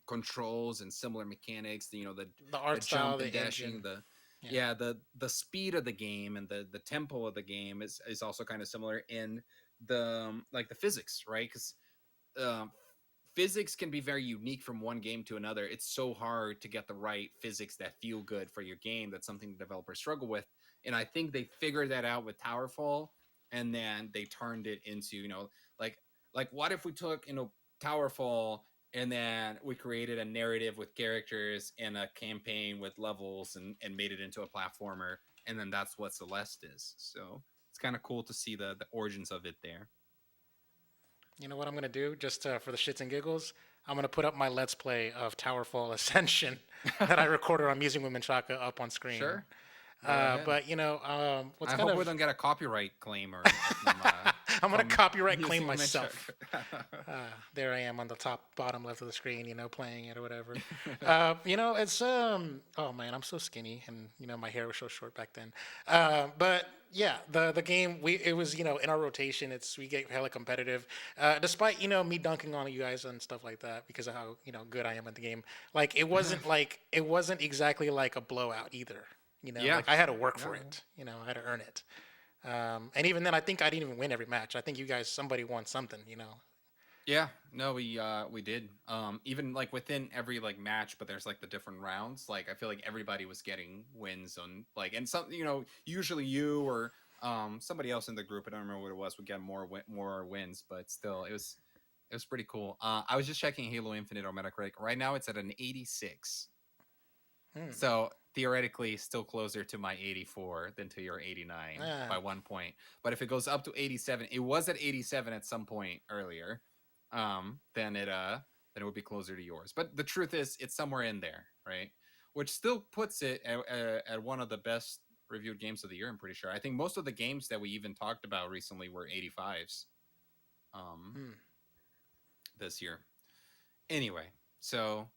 controls and similar mechanics. The The art style, jump and the dashing, engine. Yeah. the speed of the game and the tempo of the game is also kind of similar in the physics, right? Because um, physics can be very unique from one game to another. It's so hard to get the right physics that feel good for your game. That's something the developers struggle with. And I think they figured that out with Towerfall, and then they turned it into, like what if we took, Towerfall and then we created a narrative with characters and a campaign with levels and made it into a platformer, and then that's what Celeste is. So it's kind of cool to see the origins of it there. You know what I'm gonna do just for the shits and giggles? I'm gonna put up my Let's Play of Towerfall Ascension that I recorded on Musing with Menchaca up on screen. Sure, go ahead. But what's I kind hope we of don't get a copyright claim or I'm gonna from copyright claim using a mentor. myself. There I am on the bottom left of the screen, playing it or whatever. It's oh man, I'm so skinny, and my hair was so short back then. But yeah, the game it was in our rotation. We get hella competitive, despite me dunking on you guys and stuff like that because of how good I am at the game. Like it wasn't exactly like a blowout either. Yeah, Like I had to work for yeah. it. I had to earn it. And even then, I think I didn't even win every match. I think you guys, somebody won something. Yeah, no, we did. Even like within every like match, but there's like the different rounds. Like I feel like everybody was getting wins on like, and some, usually you or somebody else in the group, I don't remember what it was, would get more wins, but still it was pretty cool. I was just checking Halo Infinite on Metacritic. Right now it's at an 86. Hmm. So theoretically still closer to my 84 than to your 89 Ah, by 1 point. But if it goes up to 87, it was at 87 at some point earlier, then it would be closer to yours. But the truth is it's somewhere in there, right? Which still puts it at one of the best reviewed games of the year, I'm pretty sure. I think most of the games that we even talked about recently were 85s um hmm. this year. Anyway, so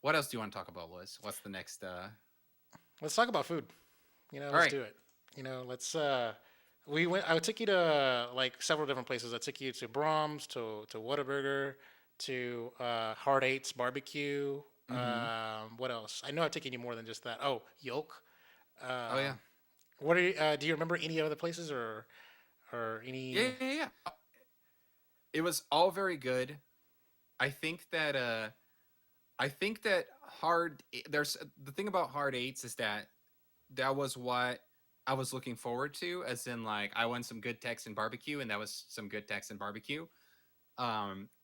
what else do you want to talk about, Liz? What's the next Let's talk about food. All Let's right. do it. Let's. We went. I would take you to like several different places. I took you to Brahms, to Whataburger, to Hard Eights Barbecue. Mhm. What else? I know I've taken you more than just that. Oh, Yolk. Oh yeah. What are you, do you remember any other places or Yeah, any? yeah, yeah. It was all very good. I think that there's the thing about hard eights is that that was what I was looking forward to, as in like I want some good text and barbecue, and that was some good text and barbecue.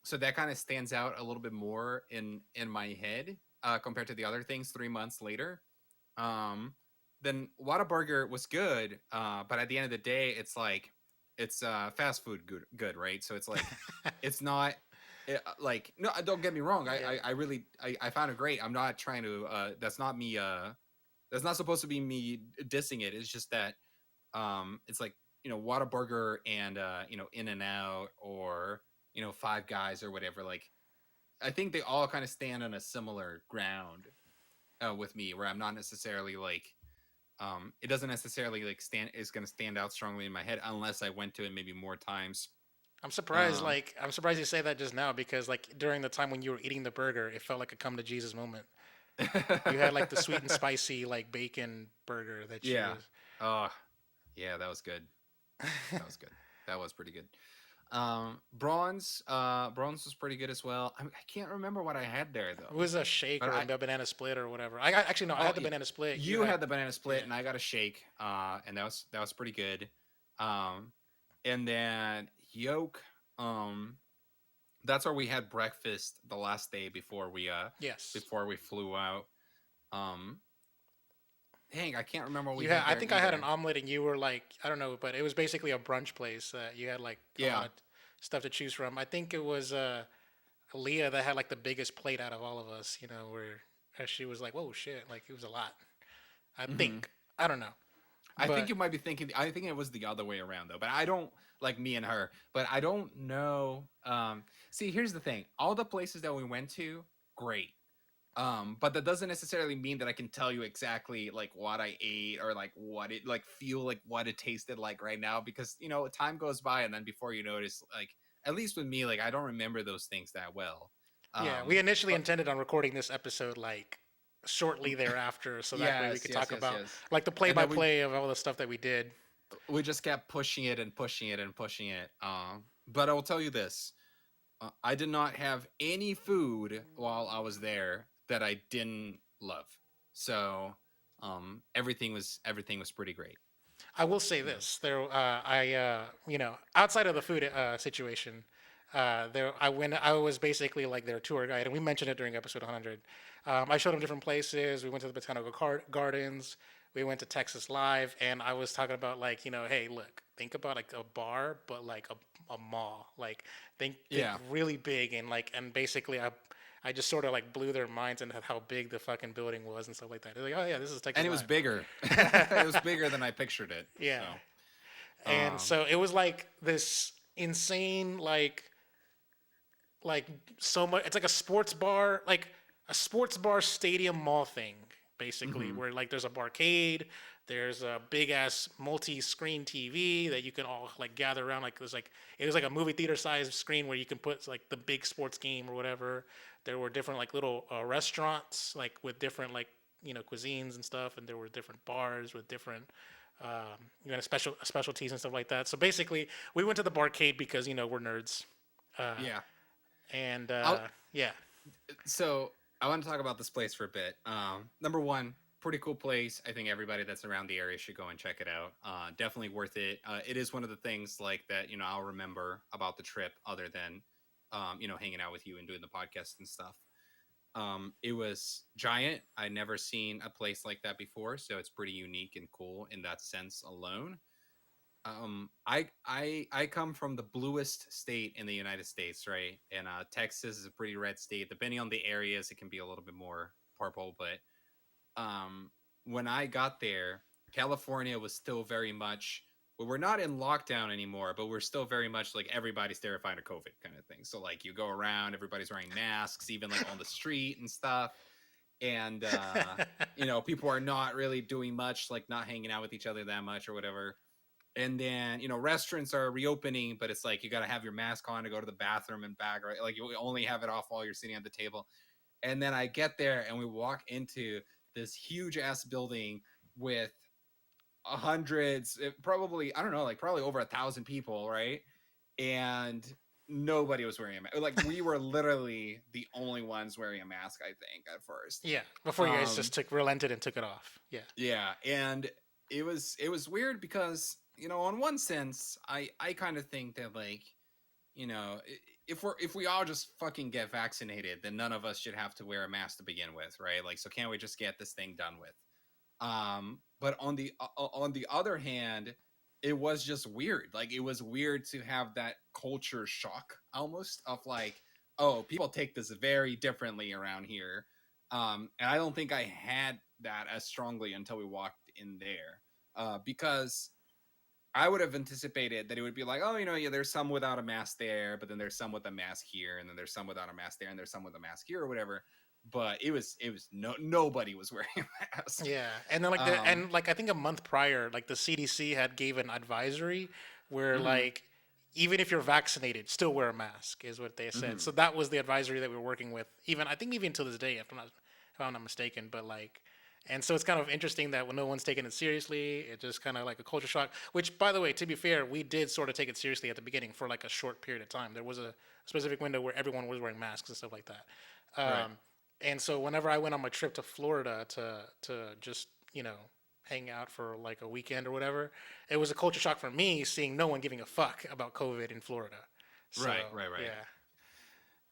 So that kind of stands out a little bit more in my head compared to the other things 3 months later. Um, then Whataburger was good, but at the end of the day, it's like it's fast food good, right? So it's like it's not like no, don't get me wrong. Yeah, I really I found it great. I'm not trying to. That's not me. That's not supposed to be me dissing it. It's just that it's like Whataburger and In and Out or Five Guys or whatever. Like I think they all kind of stand on a similar ground with me, where I'm not necessarily like it doesn't necessarily like stand is going to stand out strongly in my head unless I went to it maybe more times. I'm surprised. Um, Like I'm surprised you say that just now because like during the time when you were eating the burger, it felt like a come to Jesus moment. You had like the sweet and spicy like bacon burger that you yeah. was. Oh, yeah, that was good. That was good. That was pretty good. Bronze was pretty good as well. I can't remember what I had there It though, was a shake but or a I banana split or whatever. I got, actually no, I oh had the banana split. You you had had the banana yeah. split and I got a shake, and that was pretty good. Um, and then yolk, um, that's where we had breakfast the last day Yes. before we flew out. Um, dang, I can't remember what we You had had I there think I had an either. omelet and you were like I don't know, but it was basically a brunch place that you had like a lot Yeah. of stuff to choose from. I think it was Leah that had like the biggest plate out of all of us, where she was like, "Whoa, shit!" Like it was a lot. I Hmm. think I don't know, I think but you might be thinking. I think it was the other way around though. But I don't like me and her. But I don't know. See, here's the thing. All the places that we went to, great. But that doesn't necessarily mean that I can tell you exactly like what I ate or like what it like feel like what it tasted like right now, because time goes by and then before you notice, like at least with me, like I don't remember those things that well. yeah, we initially But intended on recording this episode like shortly thereafter, so that way we yes, could yes, talk yes, about yes. like the play And by then we play of all the stuff that we did. we just kept pushing it and pushing it and pushing it. But I will tell you this: I did not have any food while I was there that I didn't love. So everything was pretty great. I will say You know. this: outside of the food situation, I was basically like their tour guide, and we mentioned it during episode 100. I showed them different places. We went to the Botanical Gardens. We went to Texas Live, and I was talking about like hey, look, think about like a bar, but like a mall. Like think Yeah, really big, and basically I just sort of like blew their minds into how big the fucking building was and stuff like that. They're like, oh yeah, this is and Texas it was Live. bigger. It was bigger than I pictured it. Yeah. So, And um, so it was like this insane like so much it's like a sports bar stadium mall thing basically hmm where like there's a barcade, there's a big ass multi-screen TV that you can all like gather around, like it was like a movie theater size screen where you can put like the big sports game or whatever. There were different like little restaurants like with different like cuisines and stuff, and there were different bars with different specialties and stuff like that. So basically we went to the barcade because we're nerds. uh, yeah, And I'll, yeah, so I want to talk about this place for a bit. Number one, pretty cool place. I think everybody that's around the area should go and check it out. Definitely worth it. It is one of the things like that, I'll remember about the trip other than, hanging out with you and doing the podcast and stuff. It was giant. I never seen a place like that before, so it's pretty unique and cool in that sense alone. I come from the bluest state in the United States, right? And Texas is a pretty red state. Depending on the areas, it can be a little bit more purple. But um, when I got there, California was still very much. Well, we're not in lockdown anymore, but we're still very much like everybody's terrified of COVID kind of thing. So like you go around, everybody's wearing masks, even like on the street and stuff. And people are not really doing much, like not hanging out with each other that much or whatever. And then restaurants are reopening, but it's like you got to have your mask on to go to the bathroom and back, right? Like you only have it off while you're sitting at the table. And then I get there and we walk into this huge ass building with hundreds, probably, I don't know, like probably over 1,000 people, right? And nobody was wearing a mask. Like we were literally the only ones wearing a mask, I think, at first. yeah. Before you guys um just took relented and took it off. Yeah. yeah, and it was weird because on one sense, I kind of think that, like, if we all just fucking get vaccinated, then none of us should have to wear a mask to begin with, right? Like, so can't we just get this thing done with? But on the other hand, it was just weird. Like, it was weird to have that culture shock almost of like, oh, people take this very differently around here. And I don't think I had that as strongly until we walked in there, because I would have anticipated that it would be like, oh, yeah, there's some without a mask there, but then there's some with a mask here, and then there's some without a mask there, and there's some with a mask here or whatever. But it was nobody was wearing a mask. Yeah, and then Um, I think a month prior, like the CDC had gave an advisory where mhm, like even if you're vaccinated, still wear a mask is what they said. So mhm. that was the advisory that we were working with. Even I think even to this day, if I'm not mistaken. But like, and so it's kind of interesting that when no one's taking it seriously, it just kind of like a culture shock. Which, by the way, to be fair, we did sort of take it seriously at the beginning for like a short period of time. There was a specific window where everyone was wearing masks and stuff like that. Right. And so whenever I went on my trip to Florida to just hang out for like a weekend or whatever, it was a culture shock for me seeing no one giving a fuck about COVID in Florida. So Right, right, right. yeah,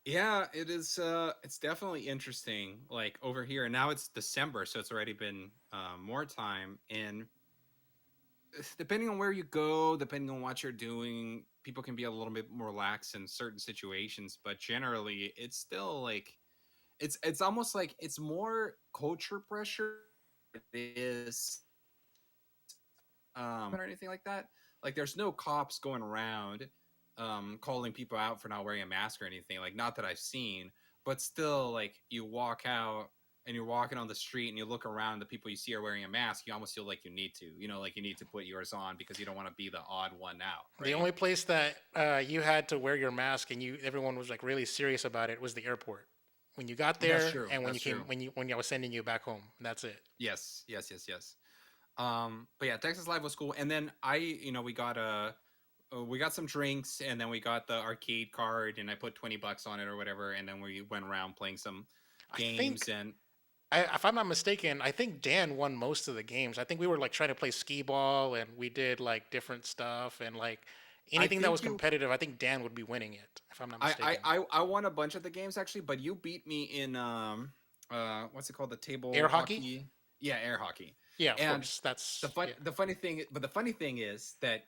Yeah, it is. It's definitely interesting. Like over here, and now it's December, so it's already been more time. And depending on where you go, depending on what you're doing, people can be a little bit more lax in certain situations. But generally, it's still like it's almost like it's more culture pressure. It is or anything like that. Like there's no cops going around calling people out for not wearing a mask or anything. Like not that I've seen, but still, like you walk out and you're walking on the street and you look around, the people you see are wearing a mask. You almost feel like you need to, like you need to put yours on because you don't want to be the odd one out, the right? only place that you had to wear your mask and you everyone was like really serious about it was the airport. When you got That's there true. and when you That's came true. when I was sending you back home, that's it. Yes, yes, yes, yes. But yeah, Texas Live was cool. And then we got some drinks, and then we got the arcade card, and I put 20 bucks on it or whatever, and then we went around playing some I games. think And if I'm not mistaken, I think Dan won most of the games. I think we were like trying to play skee ball and we did like different stuff and like I anything that was think you competitive. I think Dan would be winning it if I'm not mistaken. I won a bunch of the games actually, but you beat me in what's it called, the Air table hockey? hockey. Yeah, air hockey. Yeah, of And course. That's yeah. the funny thing is that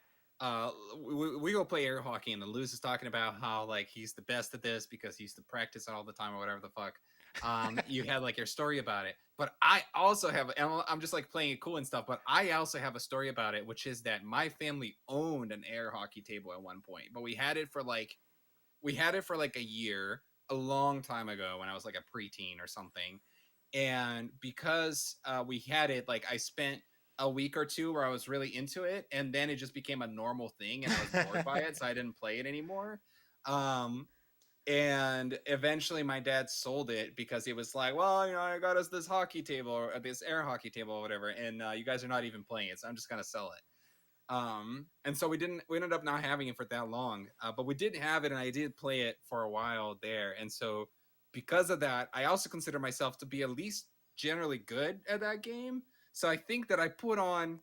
we go play air hockey, and the Luz is talking about how like he's the best at this because he used to practice it all the time or whatever the fuck. You had like your story about it, but I also have, and I'm just like playing it cool and stuff, but I also have a story about it, which is that my family owned an air hockey table at one point, but we had it for like a year, a long time ago when I was like a preteen or something. And because we had it, like I spent a week or two where I was really into it, and then it just became a normal thing, and I was bored by it, so I didn't play it anymore. Um, and eventually, my dad sold it because he was like, "Well, I got us this hockey table or this air hockey table or whatever, and you guys are not even playing it, so I'm just gonna sell it." And so we ended up not having it for that long, but we did have it, and I did play it for a while there. And so because of that, I also consider myself to be at least generally good at that game. So I think that I put on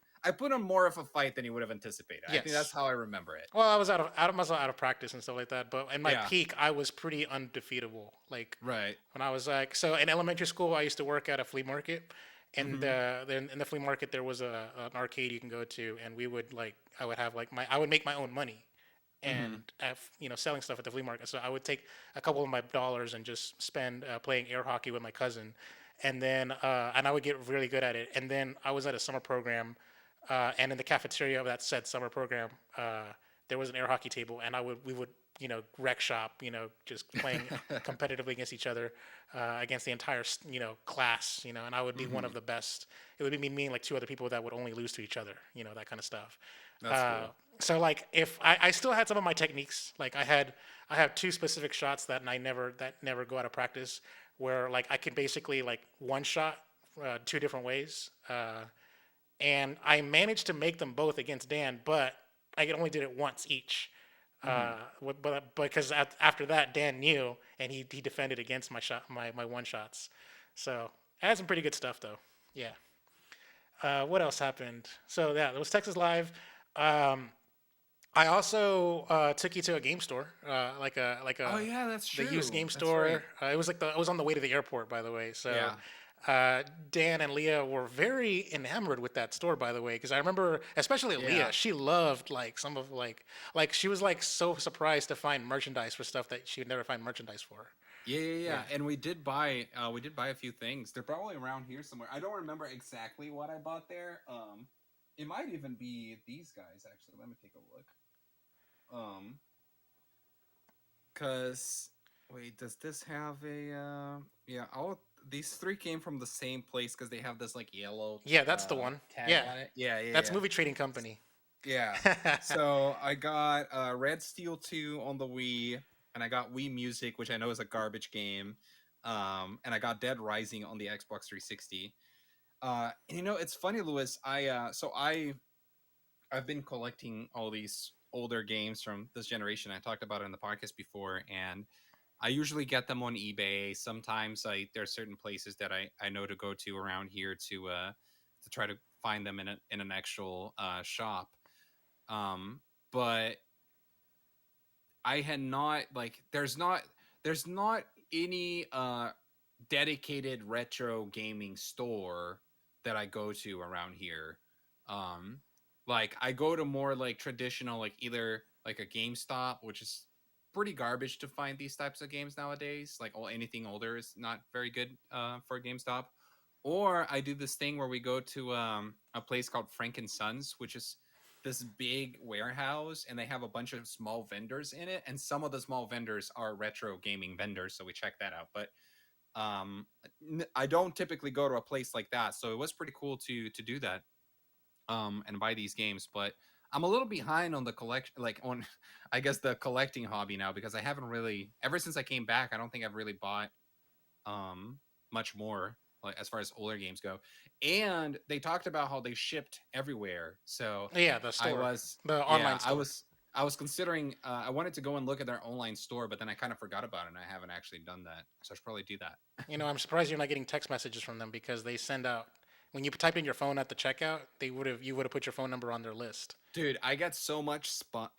more of a fight than you would have anticipated. I think that's Yes. how I remember it. Well, I was out of practice and stuff like that. But in my Yeah. peak, I was pretty undefeatable. Like Right. when I was like, so in elementary school, I used to work at a flea market, and Mm-hmm. then in the flea market there was an arcade you can go to, and we would like I would have like I would make my own money, Mm-hmm. and selling stuff at the flea market. So I would take a couple of my dollars and just spend playing air hockey with my cousin, and then and I would get really good at it. And then I was at a summer program, and in the cafeteria of that said summer program, there was an air hockey table, and we would rec shop, just playing competitively against each other, against the entire class, and I would be one Mm-hmm. of the best. It would be me and like two other people that would only lose to each other, that kind of stuff. That's Uh, cool. so like if I still had some of my techniques, like I have two specific shots that never go out of practice, where like I could basically like one shot two different ways, and I managed to make them both against Dan, but I only did it once each. Mm-hmm. But because after that Dan knew, and he defended against my one shots, so I had some pretty good stuff though. Yeah. What else happened? So yeah, it was Texas Live. Um, I also took you to a game store, like Oh a yeah, that's the used true. game That's store. right. It was like I was on the way to the airport, by the way. So Yeah. Dan and Leah were very enamored with that store, by the way, because I remember, especially Leah, Yeah. she loved like some of like she was like so surprised to find merchandise for stuff that she would never find merchandise for. Yeah, yeah, Yeah. yeah. And we did buy a few things. They're probably around here somewhere. I don't remember exactly what I bought there. It might even be these guys actually. Let me take a look. Um, cause wait, does this have a yeah, all these three came from the same place because they have this like yellow Yeah, that's the one. tag Yeah, on it. Yeah, yeah, that's yeah. Movie Trading Company. Yeah. So I got Red Steel 2 on the Wii, and I got Wii Music, which I know is a garbage game. And I got Dead Rising on the Xbox 360. And it's funny, Lewis. I've been collecting all these older games from this generation. I talked about it in the podcast before, and I usually get them on eBay. Sometimes there are certain places that I know to go to around here to try to find them in an actual shop. um but I had not like there's not any dedicated retro gaming store that I go to around here. um like I go to more like traditional, like either like a GameStop, which is pretty garbage to find these types of games nowadays. Like anything older is not very good for GameStop. Or I do this thing where we go to a place called Frank and Sons, which is this big warehouse, and they have a bunch of small vendors in it, and some of the small vendors are retro gaming vendors, so we check that out. But I don't typically go to a place like that, so it was pretty cool to do that, and buy these games. But I'm a little behind on the collection, like on I guess the collecting hobby now, because I haven't really, ever since I came back, I don't think I've really bought um much more, like as far as older games go. And they talked about how they shipped everywhere, so Yeah, the I store, was the yeah online store. I was considering, I wanted to go and look at their online store, but then I kind of forgot about it, and I haven't actually done that, so I should probably do that. I'm surprised you're not getting text messages from them because they send out when you type in your phone at the checkout, you would have put your phone number on their list. Dude, I get so much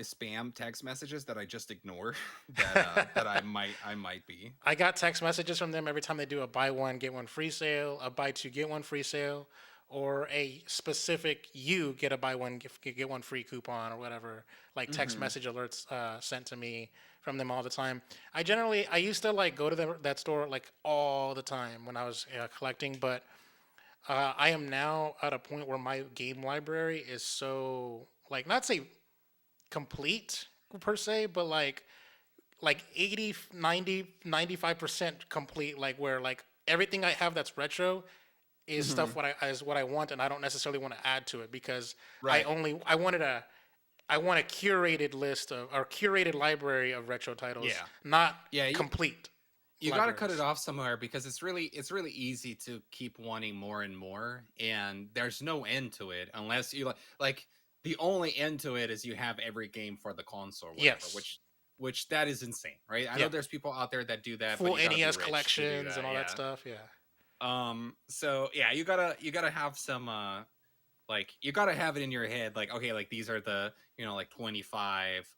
spam text messages that I just ignore that I might be. I got text messages from them every time they do a buy one get one free sale, a buy two get one free sale, or a specific you get a buy one get one free coupon or whatever. Like text Mm-hmm. message alerts sent to me from them all the time. I used to like go to that store like all the time when I was collecting, but I am now at a point where my game library is so like not say complete per se, but like 80, 90, 95% complete, like where like everything I have that's retro is Mm-hmm. stuff what I want, and I don't necessarily want to add to it because Right. I want a curated list of or curated library of retro titles, Yeah. not Yeah. complete You got to cut it libraries. off somewhere, because it's really easy to keep wanting more and more, and there's no end to it unless you like the only end to it is you have every game for the console or whatever, Yes. which that is insane, right? I Yeah. know there's people out there that do that, but Full you got to be NES rich to do collections and that. all that Yeah. stuff. Yeah. So yeah, you gotta have some like you gotta have it in your head like, okay, like these are the, like 25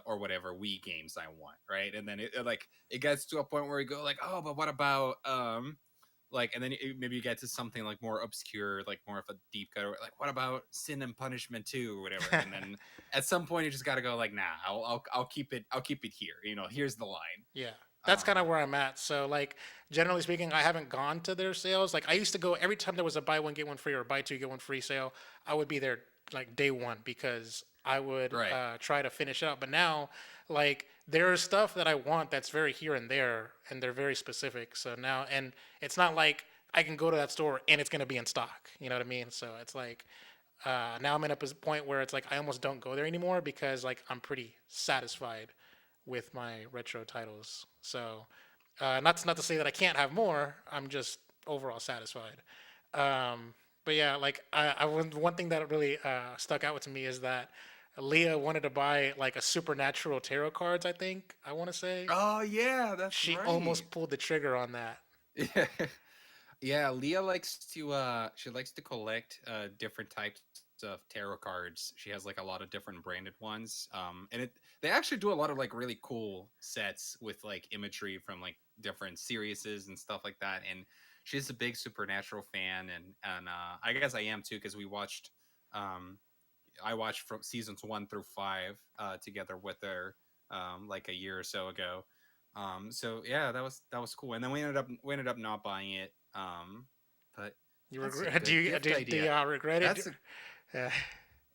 or whatever Wii games I want, right? And then like it gets to a point where you go like, oh, but what about like, and then maybe you get to something like more obscure, like more of a deep cut, or like what about Sin and Punishment 2 or whatever. And then at some point you just got to go like, nah, I'll keep it here, here's the line. Yeah, that's kind um of where I'm at. So, like, generally speaking, I haven't gone to their sales. Like, I used to go every time there was a buy one get one free or buy two get one free sale. I would be there like day one because I would right. try to finish it out. But now, like, there's stuff that I want that's very here and there, and they're very specific. So now, and it's not like I can go to that store and it's gonna be in stock. You know what I mean? So it's like now I'm in a point where it's like I almost don't go there anymore because like I'm pretty satisfied with my retro titles. So not to say that I can't have more. I'm just overall satisfied. But yeah, like one thing that really stuck out to me is that Leah wanted to buy like a supernatural tarot cards. I think I want to say Oh yeah, that's she right. almost pulled the trigger on that. Yeah. Yeah, Leah likes to she likes to collect different types of tarot cards. She has like a lot of different branded ones. And they actually do a lot of like really cool sets with like imagery from like different series and stuff like that. And she's a big Supernatural fan, and I guess I am too, because um I watched from seasons 1 through 5 together with her like a year or so ago. So yeah, that was cool. And then we ended up not buying it. But You that's a regret? Do good you gift do idea. you regret it? That's a Uh,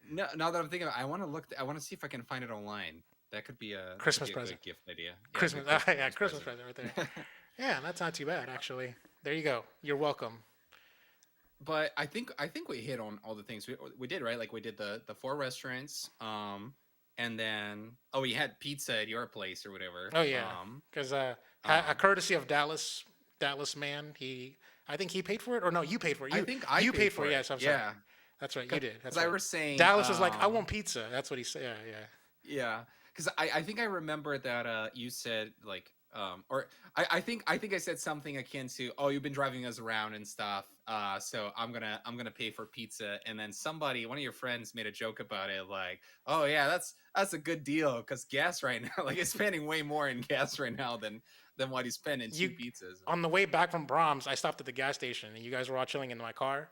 no. Now that I'm thinking, I want to look. I want to see if I can find it online. That could Christmas be a present. good gift idea. Yeah, a Christmas. good Yeah, Christmas Christmas present. present right there. Yeah, that's not too bad actually. There you go. You're welcome. But I think we hit on all the things we did, right. Like we did the four restaurants, and then we had pizza at your place or whatever. Oh yeah, because a Um, courtesy of Dallas man. I think he paid for it, or no, you paid for it. I You think I you paid paid for it. for it. Yes, I'm sorry. Yeah, That's right. You did. because That's I right. was saying, Dallas was like, I want pizza. That's what he said. Yeah, yeah. yeah, because I think I remember that you said like or I think I said something akin to, oh, you've been driving us around and stuff, so I'm gonna pay for pizza. And then one of your friends made a joke about it, like, oh yeah, that's a good deal because gas right now, like, it's spending way more in gas right now than what he spent in two You pizzas. on the way back from Brahms, I stopped at the gas station, and you guys were all chilling in my car,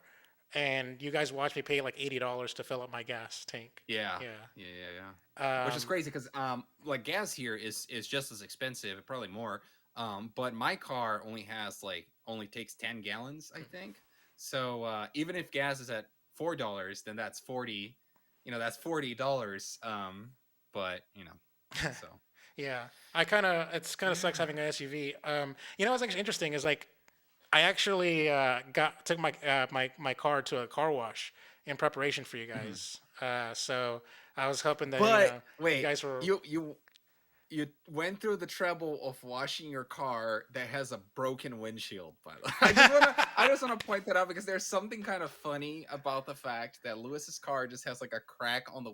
and you guys watched me pay like $80 to fill up my gas tank. Yeah, Yeah. yeah. Which is Um, crazy because like gas here is just as expensive, probably more. But my car only takes 10 gallons, I think. So even if gas is at $4, then that's 40. That's $40. But so yeah, it's kind of sucks yeah. having an SUV. What's actually interesting is like I actually took my car to a car wash in preparation for you Mhm. guys. So I was hoping that But you wait, guys were. you went through the trouble of washing your car that has a broken windshield. By the way, I just wanna point that out because there's something kind of funny about the fact that Lewis's car just has like a crack on the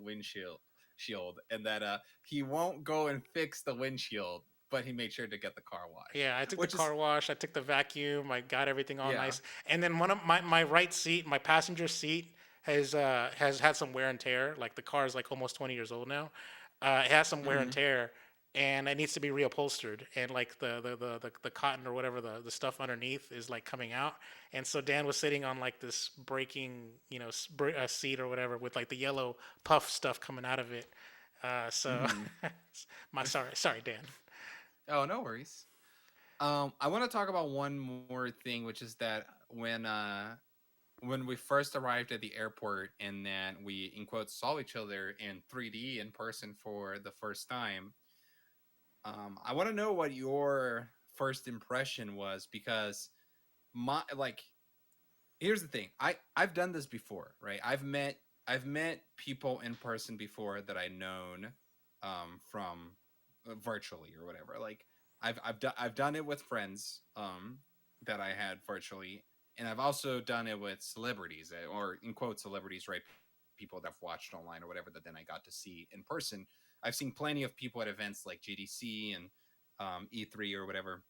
shield, and that he won't go and fix the windshield, but he made sure to get the car washed, Yeah, I took the which is car wash. I took the vacuum. I got everything all yeah. nice. And then one of my right seat, my passenger seat, has had some wear and tear. Like the car is like almost 20 years old now. It has some wear and Hmm. tear, and it needs to be reupholstered. And like the cotton or whatever the stuff underneath is like coming out. And so Dan was sitting on like this breaking seat or whatever with like the yellow puff stuff coming out of it. So Hmm. my sorry Dan. Oh, no worries. I want to talk about one more thing, which is that when we first arrived at the airport and then we, in quotes, saw each other in 3D in person for the first time, I want to know what your first impression was, because my like here's the thing. I've done this before, right? I've met people in person before that I known from virtually or whatever. Like I've done it with friends that I had virtually, and I've also done it with celebrities, or in quote celebrities, right? people that I've watched online or whatever that then I got to see in person. I've seen plenty of people at events like GDC and E3 or whatever.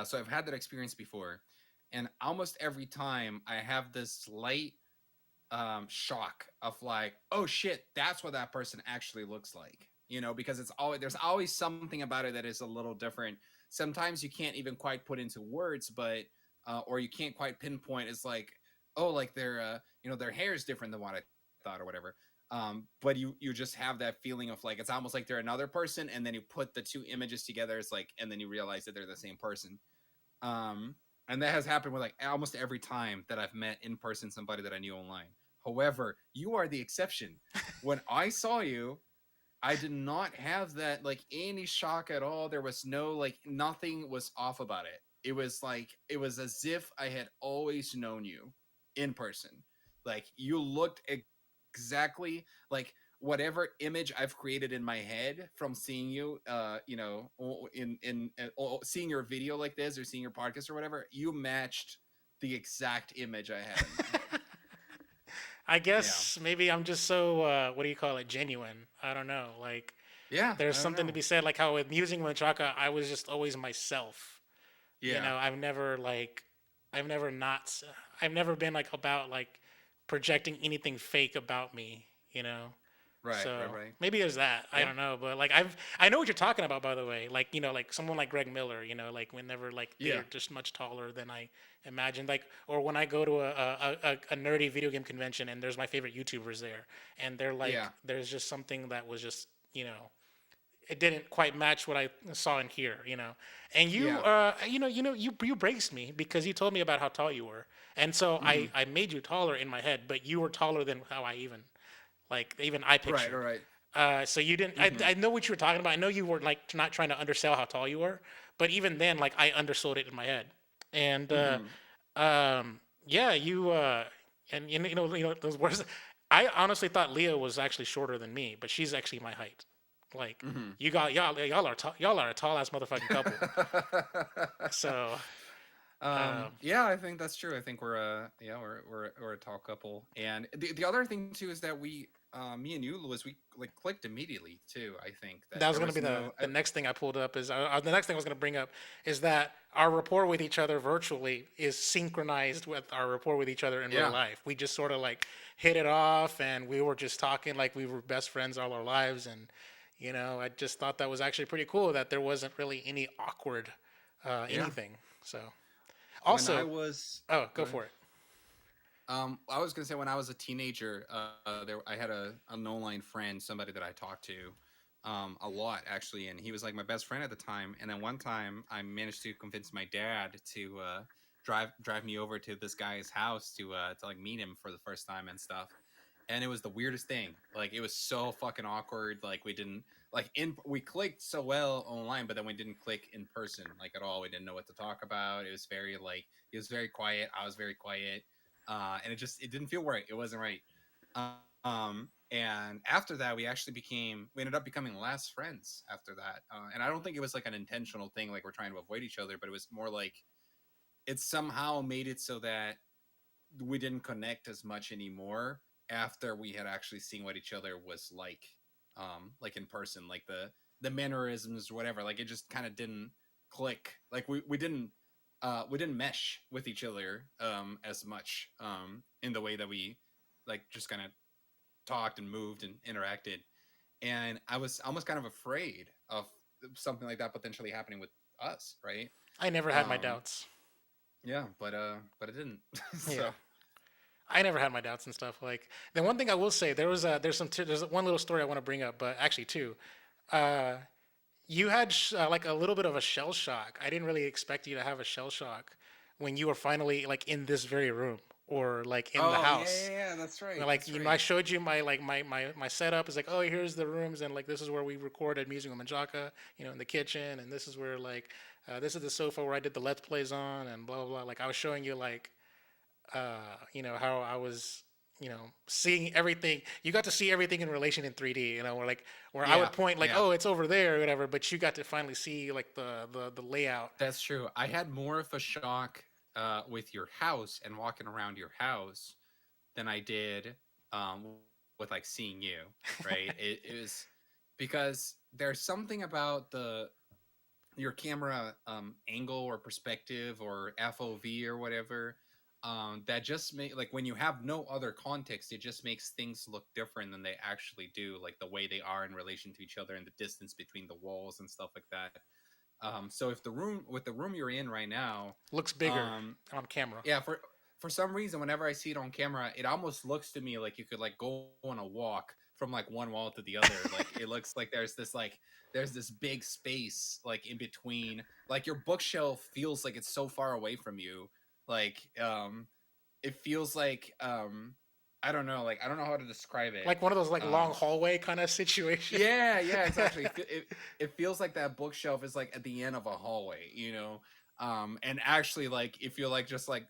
So I've had that experience before, and almost every time I have this slight shock of like, oh shit, that's what that person actually looks like. Because it's always there's always something about it that is a little different. Sometimes you can't even quite put into words, but or you can't quite pinpoint. It's like, oh, like their hair is different than what I thought or whatever. But you just have that feeling of like it's almost like they're another person, and then you put the two images together. It's like, and then you realize that they're the same person. Um, and that has happened with like almost every time that I've met in person somebody that I knew online. However, you are the exception. When I saw you, I did not have that like any shock at all. There was no like nothing was off about it. It was like it was as if I had always known you in person. Like you looked exactly like whatever image I've created in my head from seeing you in seeing your video like this or seeing your podcast or whatever, you matched the exact image I had in my head. I Yeah. guess maybe I'm just so what do you call it, genuine. I don't know. Like Yeah, there's I don't something to know. be said like how with Musing Menchaca I was just always myself. Yeah. I've never like I've never not I've never been like about like projecting anything fake about me. Right, right, So right. maybe there's that. I Yeah. don't know, but like I know what you're talking about by the way. Like like someone like Greg Miller. Like whenever like Yeah. they're just much taller than I imagined. Like or when I go to a nerdy video game convention and there's my favorite YouTubers there, and they're like Yeah. there's just something that was just it didn't quite match what I saw in here. And you, Yeah. you braced me because you told me about how tall you were, and so I Hmm. I made you taller in my head, but you were taller than how I even I Right, pictured. right, right. So you didn't. Hmm. I know what you were talking about. I know you were like not trying to undersell how tall you were, but even then, like I undersold it in my head, and Hmm. yeah, and those words. I honestly thought Leah was actually shorter than me, but she's actually my height. Like Hmm. y'all are a tall ass motherfucking couple. So Yeah, I think that's true. I think we're a yeah we're a tall couple, and the other thing too is that we me and you, Louis, we like clicked immediately too. I think that that was there gonna was be the no the next thing I pulled up is the next thing I was gonna bring up is that our rapport with each other virtually is synchronized with our rapport with each other in real yeah. life. We just sort of like hit it off, and we were just talking like we were best friends all our lives, and I just thought that was actually pretty cool that there wasn't really any awkward Yeah. anything. So When I also, was oh, go go ahead. for it. I was gonna say when I was a teenager, there I had an online friend, somebody that I talked to, a lot actually, and he was like my best friend at the time. And then one time, I managed to convince my dad to drive me over to this guy's house to like meet him for the first time and stuff. And it was the weirdest thing. Like it was so fucking awkward. Like we didn't we clicked so well online, but then we didn't click in person like at all. We didn't know what to talk about. It was very like he was very quiet. I was very quiet, and it didn't feel right. It wasn't right. And after that, we ended up becoming last friends after that. And I don't think it was like an intentional thing, like we're trying to avoid each other, but it was more like it somehow made it so that we didn't connect as much anymore after we had actually seen what each other was like in person, like the mannerisms or whatever. Like it just kind of didn't click. Like we didn't mesh with each other as much in the way that we like just kind of talked and moved and interacted. And I was almost kind of afraid of something like that potentially happening with us, right? I never had my Um, doubts. yeah, but it didn't. Yeah. So I never had my doubts and stuff. Like the one thing I will say, there's one little story I want to bring up, but actually two. Uh, you had like a little bit of a shell shock. I didn't really expect you to have a shell shock when you were finally like in this very room or like in the oh yeah, house. yeah, yeah. That's right. Like That's I right. showed you my like my setup is like, oh, here's the rooms, and like this is where we recorded Music with Manjaka, in the kitchen, and this is where like this is the sofa where I did the let's plays on, and blah blah blah. Like I was showing you like how I was, seeing everything. You got to see everything in relation in 3D, where I Yeah, would point like, yeah. oh, it's over there or whatever, but you got to finally see like the layout. That's true. I had more of a shock with your house and walking around your house than I did with with like seeing you, right? It was because there's something about the your camera angle or perspective or FOV or whatever that just make like when you have no other context, it just makes things look different than they actually do, like the way they are in relation to each other and the distance between the walls and stuff like that. So if the room you're in right now, Looks bigger um, on camera. yeah, for some reason, whenever I see it on camera, it almost looks to me like you could like go on a walk from like one wall to the other. Like it looks like there's this big space like in between. Like your bookshelf feels like it's so far away from you. Like it feels like I don't know, like I don't know how to describe it. Like one of those like long Um hallway kind of situation. yeah, exactly. It feels like that bookshelf is like at the end of a hallway, you know. And actually, like if you like just like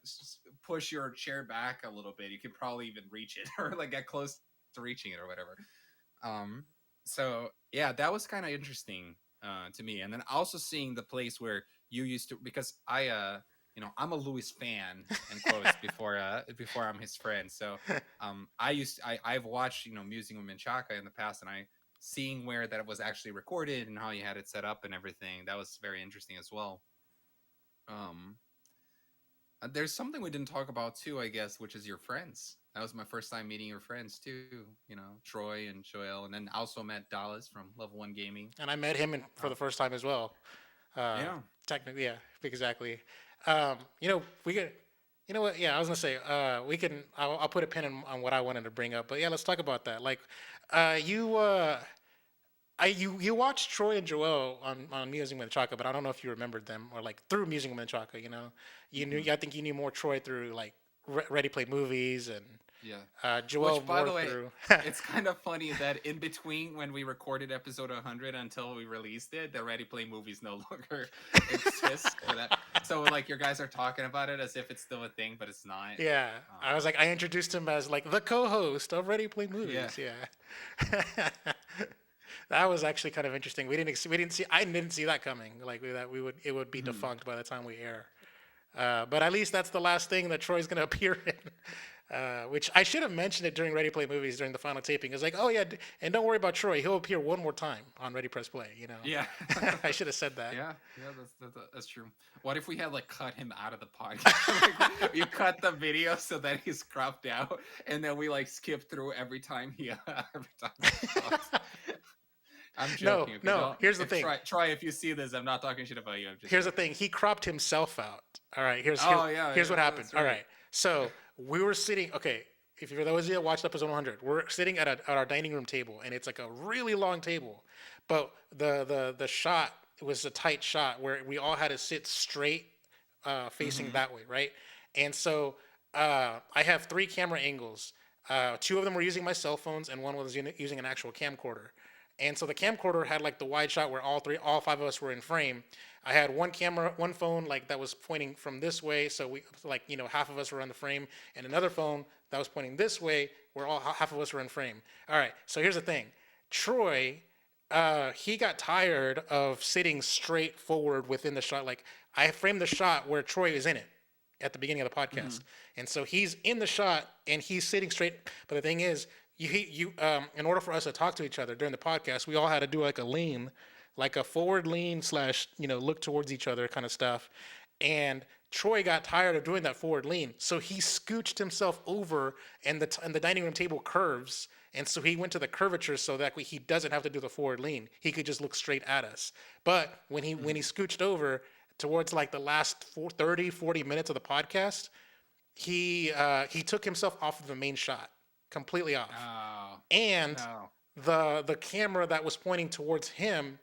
push your chair back a little bit, you can probably even reach it or like get close to reaching it or whatever. Um, so yeah, that was kind of interesting to me. And then also seeing the place where you used to, because I'm a Lewis fan in quotes before I'm his friend. So I've watched Musing with Menchaca in the past, and I seeing where that was actually recorded and how you had it set up and everything. That was very interesting as well. Um, there's something we didn't talk about too, I guess, which is your friends. That was my first time meeting your friends too. Troy and Joel, and then also met Dallas from Level One Gaming. And I met him for Uh, the first time as well. Uh, yeah. Technically, yeah, exactly. We could. You know what? Yeah, I was gonna say we can. I'll put a pin on what I wanted to bring up. But yeah, let's talk about that. Like, you you watched Troy and Joel on Musing with Chaka, but I don't know if you remembered them or like through Musing with Chaka. You knew. Hmm. I think you knew more Troy through like Ready Play Movies and Yeah. Joel Which, by more the way, through. it's kind of funny that in between when we recorded episode 100 until we released it, the Ready Play movies no longer exist for that. So, like, your guys are talking about it as if it's still a thing, but it's not. Yeah, I was Um, like, I introduced him as like the co-host of Ready Play yeah. Movies. Yeah, that was actually kind of interesting. We didn't see I didn't see that coming. Like that we would it would be Mhm. defunct by the time we air. But at least that's the last thing that Troy's gonna appear in. Which I should have mentioned it during Ready Play Movies during the final taping. It's like, oh yeah, and don't worry about Troy. He'll appear one more time on Ready Press Play. Yeah. I should have said that. Yeah, that's true. What if we had like cut him out of the podcast? Like, you cut the video so that he's cropped out, and then we like skip through every time every time he talks. I'm No, joking. Okay, no. don't. Here's the If thing. try if you see this, I'm not talking shit about you. I'm just Here's the joking. thing. He cropped himself out. All right. Oh yeah, Here's yeah, what happened. that's All right. right. So we were sitting. Okay. If for those of you that watched episode 100, we're sitting at our dining room table, and it's like a really long table, but the shot was a tight shot where we all had to sit straight, facing Mm-hmm. that way, right? And so I have three camera angles. Two of them were using my cell phones, and one was using an actual camcorder. And so the camcorder had like the wide shot where all five of us were in frame. I had one phone like that was pointing from this way, so we like half of us were on the frame, and another phone that was pointing this way, where all half of us were in frame. All right, so here's the thing, Troy, he got tired of sitting straight forward within the shot. Like I framed the shot where Troy is in it at the beginning of the Mm-hmm. podcast, and so he's in the shot and he's sitting straight. But the thing is, in order for us to talk to each other during the podcast, we all had to do like a lean, like a forward lean slash look towards each other kind of stuff. And Troy got tired of doing that forward lean, so he scooched himself over, and the dining room table curves, and so he went to the curvature so that way he doesn't have to do the forward lean. He could just look straight at us. But when he scooched over towards like the last 30, 40 minutes of the podcast, he took himself off of the main shot, completely off, Oh and no. the camera that was pointing towards him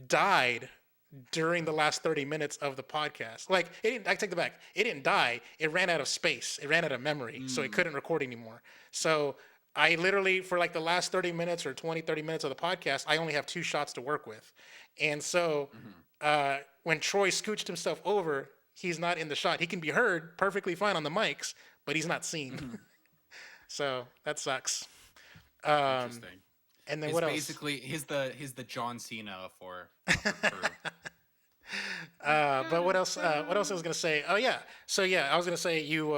died during the last 30 minutes of the podcast. Like it didn't, I take it back. It didn't die. It ran out of space. It ran out of memory. So it Mm. couldn't record anymore. So I literally, for like the last 30 minutes or 20, 30 minutes of the podcast, I only have two shots to work with. And so Mm-hmm. when Troy scooched himself over, he's not in the shot. He can be heard perfectly fine on the mics, but he's not seen. Mm-hmm. So that sucks. Um, Interesting. and then He's what else? basically he's the John Cena for crew. But what else? What else I was gonna say? Oh yeah. So yeah, I was gonna say you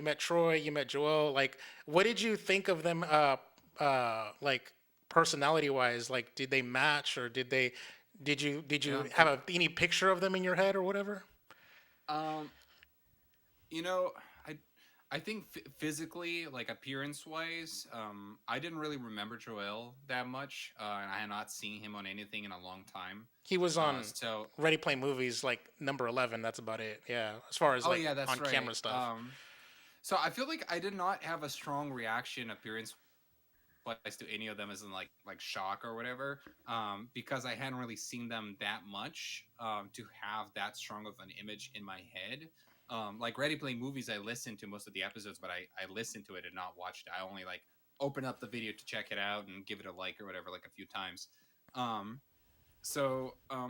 met Troy, you met Joel. Like, what did you think of them like personality wise, like did they match or did you have any picture of them in your head or whatever? Um, you know, I I think physically, like appearance wise, I didn't really remember Joel that much, and I had not seen him on anything in a long time. He was on So Ready Play Movies, like number 11. That's about it. Yeah, as far as oh like yeah, that's on right. camera stuff. So I feel like I did not have a strong reaction appearance wise to any of them as in like shock or whatever, because I hadn't really seen them that much to have that strong of an image in my head. Like Ready Play Movies, I listened to most of the episodes, but I listened to it and not watched it. I only like open up the video to check it out and give it a like or whatever, like a few times. Um,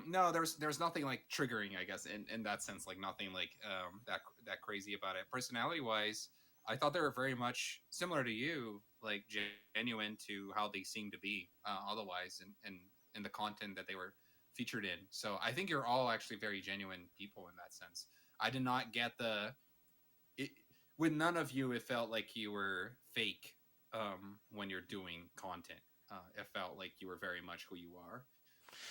no, there's nothing like triggering, I guess, in that sense, like nothing like that crazy about it. Personality wise, I thought they were very much similar to you, like genuine to how they seem to be otherwise, and the content that they were featured in. So I think you're all actually very genuine people in that sense. I did not get it, with none of you. It felt like you were fake when you're doing content. It felt like you were very much who you are,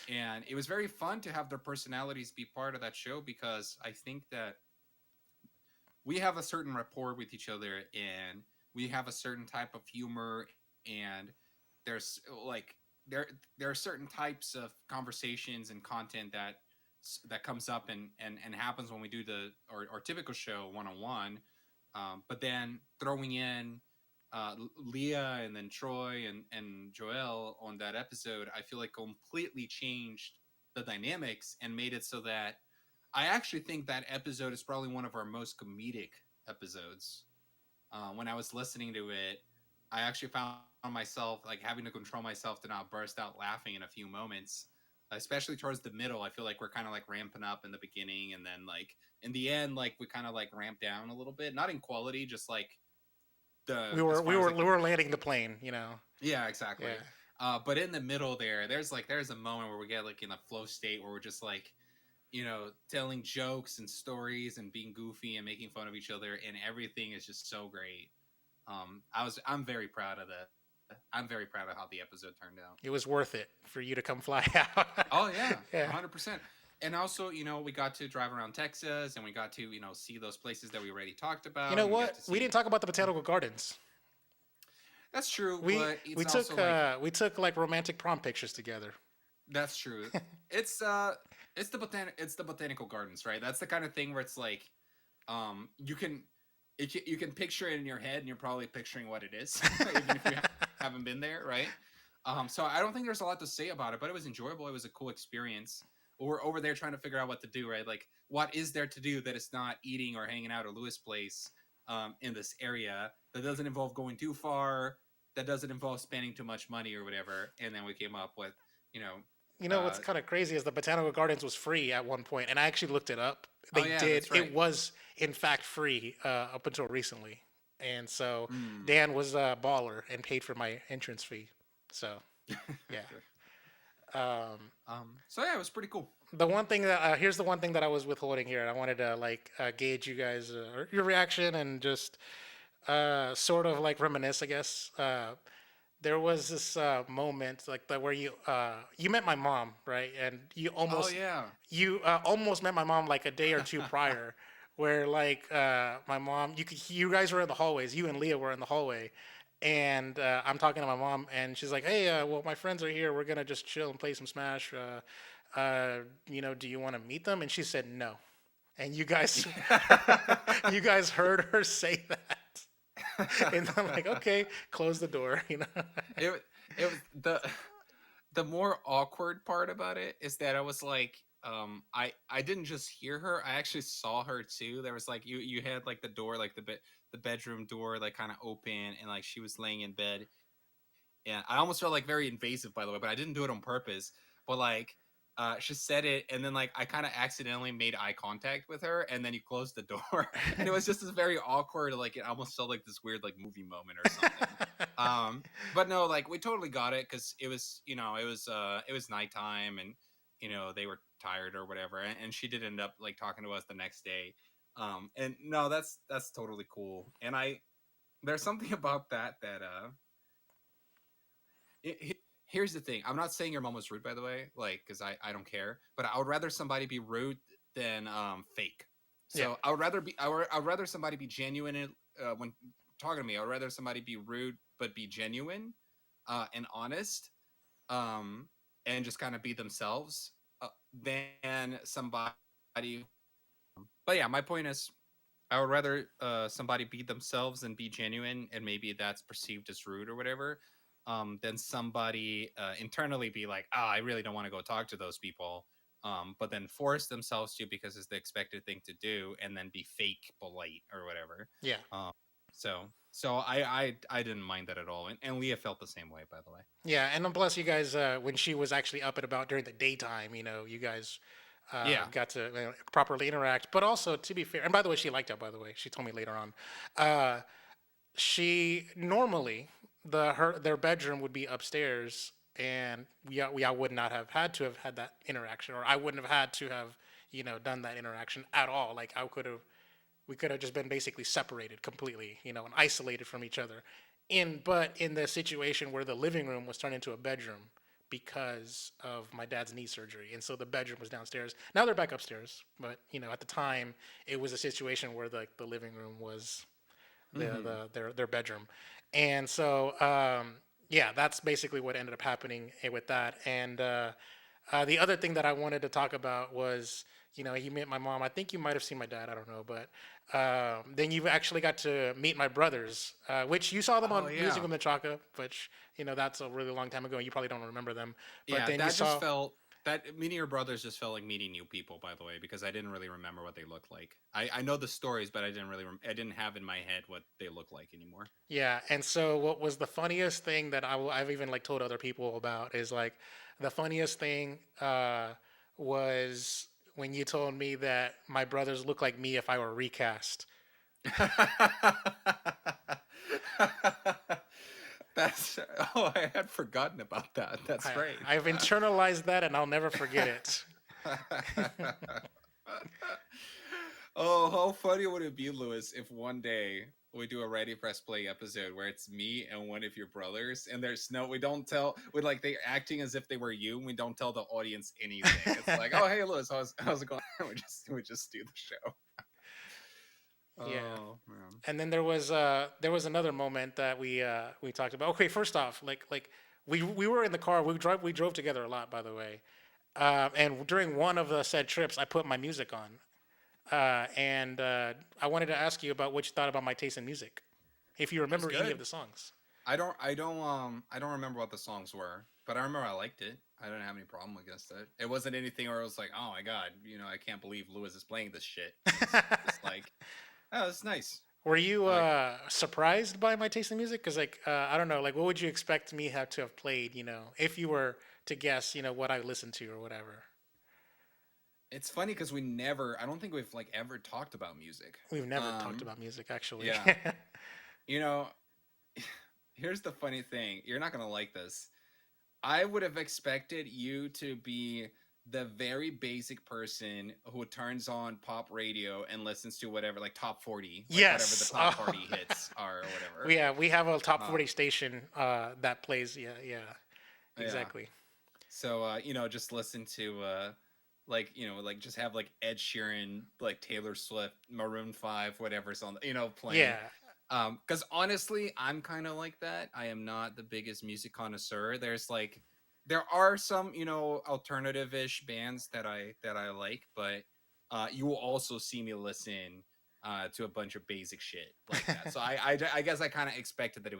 and it was very fun to have their personalities be part of that show because I think that we have a certain rapport with each other and we have a certain type of humor, and there's like there are certain types of conversations and content that comes up and happens when we do the our typical show one on one, but then throwing in Leah and then Troy and Joel on that episode, I feel like completely changed the dynamics and made it so that I actually think that episode is probably one of our most comedic episodes. When I was listening to it, I actually found myself like having to control myself to not burst out laughing in a few moments, especially towards the middle. I feel like we're kind of like ramping up in the beginning, and then like in the end, like we kind of like ramp down a little bit, not in quality, just like the as far as like We were landing the plane, you know. yeah, Yeah. exactly. But in the middle there, there's a moment where we get like in a flow state where we're just like telling jokes and stories and being goofy and making fun of each other, and everything is just so great. I'm very proud of I'm very proud of how the episode turned out. It was worth it for you to come fly out. Oh yeah, Yeah. 100%. And also, we got to drive around Texas, and we got to see those places that we already talked You about, know and we got what? to We see. didn't talk about the botanical gardens. That's true, but it's We also took like like romantic prom pictures together. that's true. It's it's the botanical gardens, right? That's the kind of thing where it's like you can you can picture it in your head and you're probably picturing what it is even if you haven't been there, right? So I don't think there's a lot to say about it, but it was enjoyable. It was a cool experience. We're over there trying to figure out what to do, right? Like what is there to do that is not eating or hanging out at Lewis Place in this area that doesn't involve going too far, that doesn't involve spending too much money or whatever. And then we came up with you know You know what's kind of crazy is the botanical gardens was free at one point, and I actually looked it up. oh They yeah, did. that's It right. was in fact free up until recently, and so Mm. Dan was a baller and paid for my entrance fee. So yeah. Um, So yeah, it was pretty cool. the one thing that here's the one thing that I was withholding here, and I wanted to like gauge you guys your reaction and just sort of like reminisce, I guess. There was this moment like that where you met my mom, right? And Oh yeah. you almost met my mom like a day or two prior, where like my mom you guys were in the hallways, you and Leah were in the hallway, and I'm talking to my mom, and she's like, "Hey, well, my friends are here. We're gonna just chill and play some Smash. Do you want to meet them?" And she said no. And you guys, you guys heard her say that, and I'm like, okay, close the door. it it was the more awkward part about it is that I was like, I didn't just hear her, I actually saw her too. There was like you had like the door, like the bedroom door, like kind of open, and like she was laying in bed, and I almost felt like very invasive, by the way, but I didn't do it on purpose. But like, she said it, and then like I kind of accidentally made eye contact with her, and then you closed the door, and it was just this very awkward, like it almost felt like this weird like movie moment or something. But no, like we totally got it because it was, it was nighttime, and they were tired or whatever, and she did end up like talking to us the next day. And no, that's totally cool, and I there's something about that it, here's the thing. I'm not saying your mom was rude, by the way, like because I don't care, but I would rather somebody be rude than fake. Yeah, So I would rather somebody be genuine when talking to me. I would rather somebody be rude but be genuine and honest, um, and just kind of be themselves than somebody. But yeah, my point is I would rather somebody be themselves and be genuine, and maybe that's perceived as rude or whatever, than somebody internally be like, "Oh, I really don't want to go talk to those people," but then force themselves to because it's the expected thing to do, and then be fake polite or whatever. yeah. Um, so I didn't mind that at all, and Leah felt the same way, by the way. Yeah, and then plus you guys, when she was actually up and about during the daytime, you guys Yeah. got to properly interact. But also, to be fair, and by the way, she liked it. By the way, she told me later on. Uh, she normally their bedroom would be upstairs, and we I would not have had to have had that interaction, or I wouldn't have had to have done that interaction at all. Like I could have we could have just been basically separated completely, and isolated from each other. But in the situation where the living room was turned into a bedroom because of my dad's knee surgery, and so the bedroom was downstairs. Now they're back upstairs, but at the time it was a situation where the living room was Hmm. their bedroom, and so yeah, that's basically what ended up happening with that. And the other thing that I wanted to talk about was, he met my mom. I think you might have seen my dad. I don't know, but then you actually got to meet my brothers, which you saw them Oh on Music yeah. with Machaca, which that's a really long time ago, and you probably don't remember them. But Yeah, then you that just saw, felt that meeting your brothers just felt like meeting new people, by the way, because I didn't really remember what they looked like. I know the stories, but I didn't have in my head what they look like anymore. yeah. And so what was the funniest thing that I've even like told other people about is like the funniest thing was when you told me that my brothers look like me if I were recast. That's oh, I had forgotten about that. That's I, right. I've internalized that and I'll never forget it. Oh, how funny would it be, Lewis, if one day we do a Ready Press Play episode where it's me and one of your brothers, and we don't tell, we like they acting as if they were you, and we don't tell the audience anything. It's like, oh, hey, Lewis, how's it going? We just do the show. Yeah. Oh man. And then there was another moment that we talked about. Okay, first off, like we were in the car. We drove together a lot, by the way. And during one of the said trips, I put my music on. And I wanted to ask you about what you thought about my taste in music, if you It was remember any of good. the songs. I don't remember what the songs were, but I remember I liked it. I didn't have any problem against it. It wasn't anything where I was like, oh my god, I can't believe Lewis is playing this shit. It was just like, oh, it's nice. Were you I like it. surprised by my taste in music? Because like I don't know, like what would you expect me have to have played? If you were to guess, what I listened to or whatever. It's funny because I don't think we've like ever talked about music. We've never talked Um, about music actually. yeah, you know, here's the funny thing. You're not gonna like this. I would have expected you to be the very basic person who turns on pop radio and listens to whatever, like top 40, like whatever the Yes. top party hits are or whatever. We have a top Uh, 40 station that plays. Yeah, yeah, yeah. exactly. So, just listen to, like just have like Ed Sheeran, like Taylor Swift, Maroon 5, whatever's on, playing. Yeah, Because honestly, I'm kind of like that. I am not the biggest music connoisseur. There are some, alternative-ish bands that I like, but you will also see me listen to a bunch of basic shit like that. So I guess I kind of expected that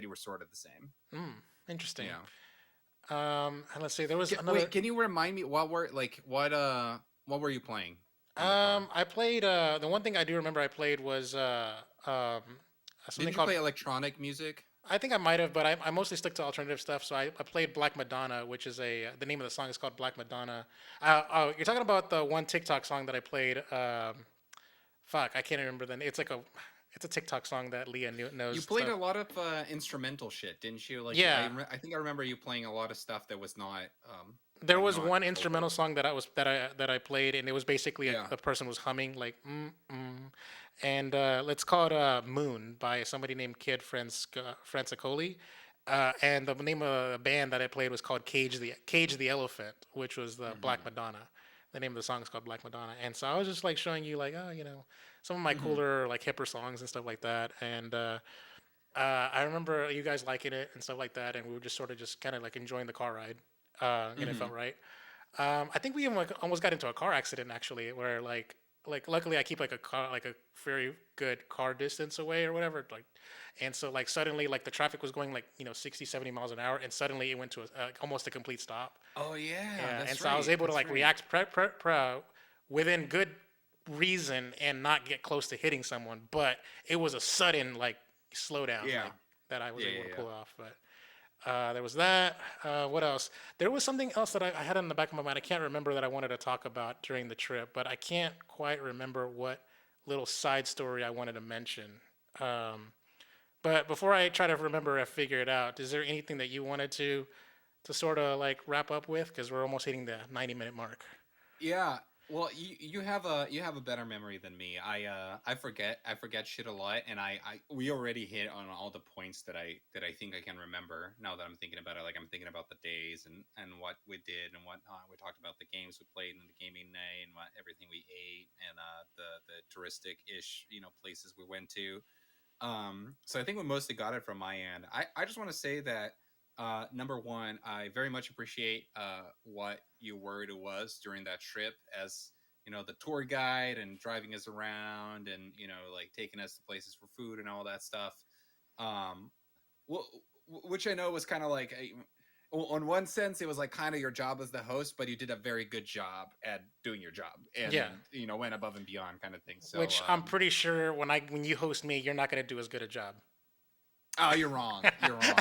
you were sort of the same. mm, interesting. Yeah. And let's see, there was another. Wait, can you remind me what were you playing on the car? I played. The one thing I do remember I played was something Didn't you called. play electronic music? I think I might have, but I mostly stick to alternative stuff. So I played Black Madonna, which is the name of the song is called Black Madonna. Oh, you're talking about the one TikTok song that I played. Fuck, I can't remember the. It's a TikTok song that Leah You knows played stuff. a lot of instrumental shit, didn't you? Like Yeah, I think I remember you playing a lot of stuff that was not there like was not one instrumental vocals. song that I played, and it was basically Yeah. a person was humming like and let's call it Moon by somebody named Kid Francicoli. And the name of the band that I played was called Cage the Elephant, which was the Black Mm-hmm. Madonna. The name of the song is called Black Madonna, and so I was just like showing you like, oh, some of my Mm-hmm. cooler like hipper songs and stuff like that. And I remember you guys liking it and stuff like that, and we were just sort of just kind of like enjoying the car ride, and it Mm-hmm. felt right. I think we even like almost got into a car accident actually, where like luckily I keep like a car like a very good car distance away or whatever, like, and so like suddenly like the traffic was going like 60 70 miles an hour, and suddenly it went to almost a complete stop. Oh yeah, Yeah, and that's so I was right. able to That's like right. react within good reason and not get close to hitting someone, but it was a sudden like slowdown Yeah. like that I was Yeah. able to Yeah. pull off. But there was that. What else? There was something else that I had in the back of my mind. I can't remember that I wanted to talk about during the trip, but I can't quite remember what little side story I wanted to mention. Um, but before I try to remember or figure it out, is there anything that you wanted to sort of like wrap up with? Because we're almost hitting the 90-minute mark. Yeah. Well, you have a better memory than me. I forget shit a lot, and I we already hit on all the points that I think I can remember now that I'm thinking about it. Like I'm thinking about the days and what we did and whatnot. We talked about the games we played and the gaming night and what everything we ate and the touristic ish places we went to. So I think we mostly got it from my end. I just want to say that number one, I very much appreciate what you were to us during that trip as the tour guide and driving us around and like taking us to places for food and all that stuff. Um, which I know was kind of like on one sense it was like kind of your job as the host, but you did a very good job at doing your job Yeah, and went above and beyond kind of thing. So which I'm pretty sure when you host me, you're not gonna do as good a job. oh, you're wrong. You're wrong.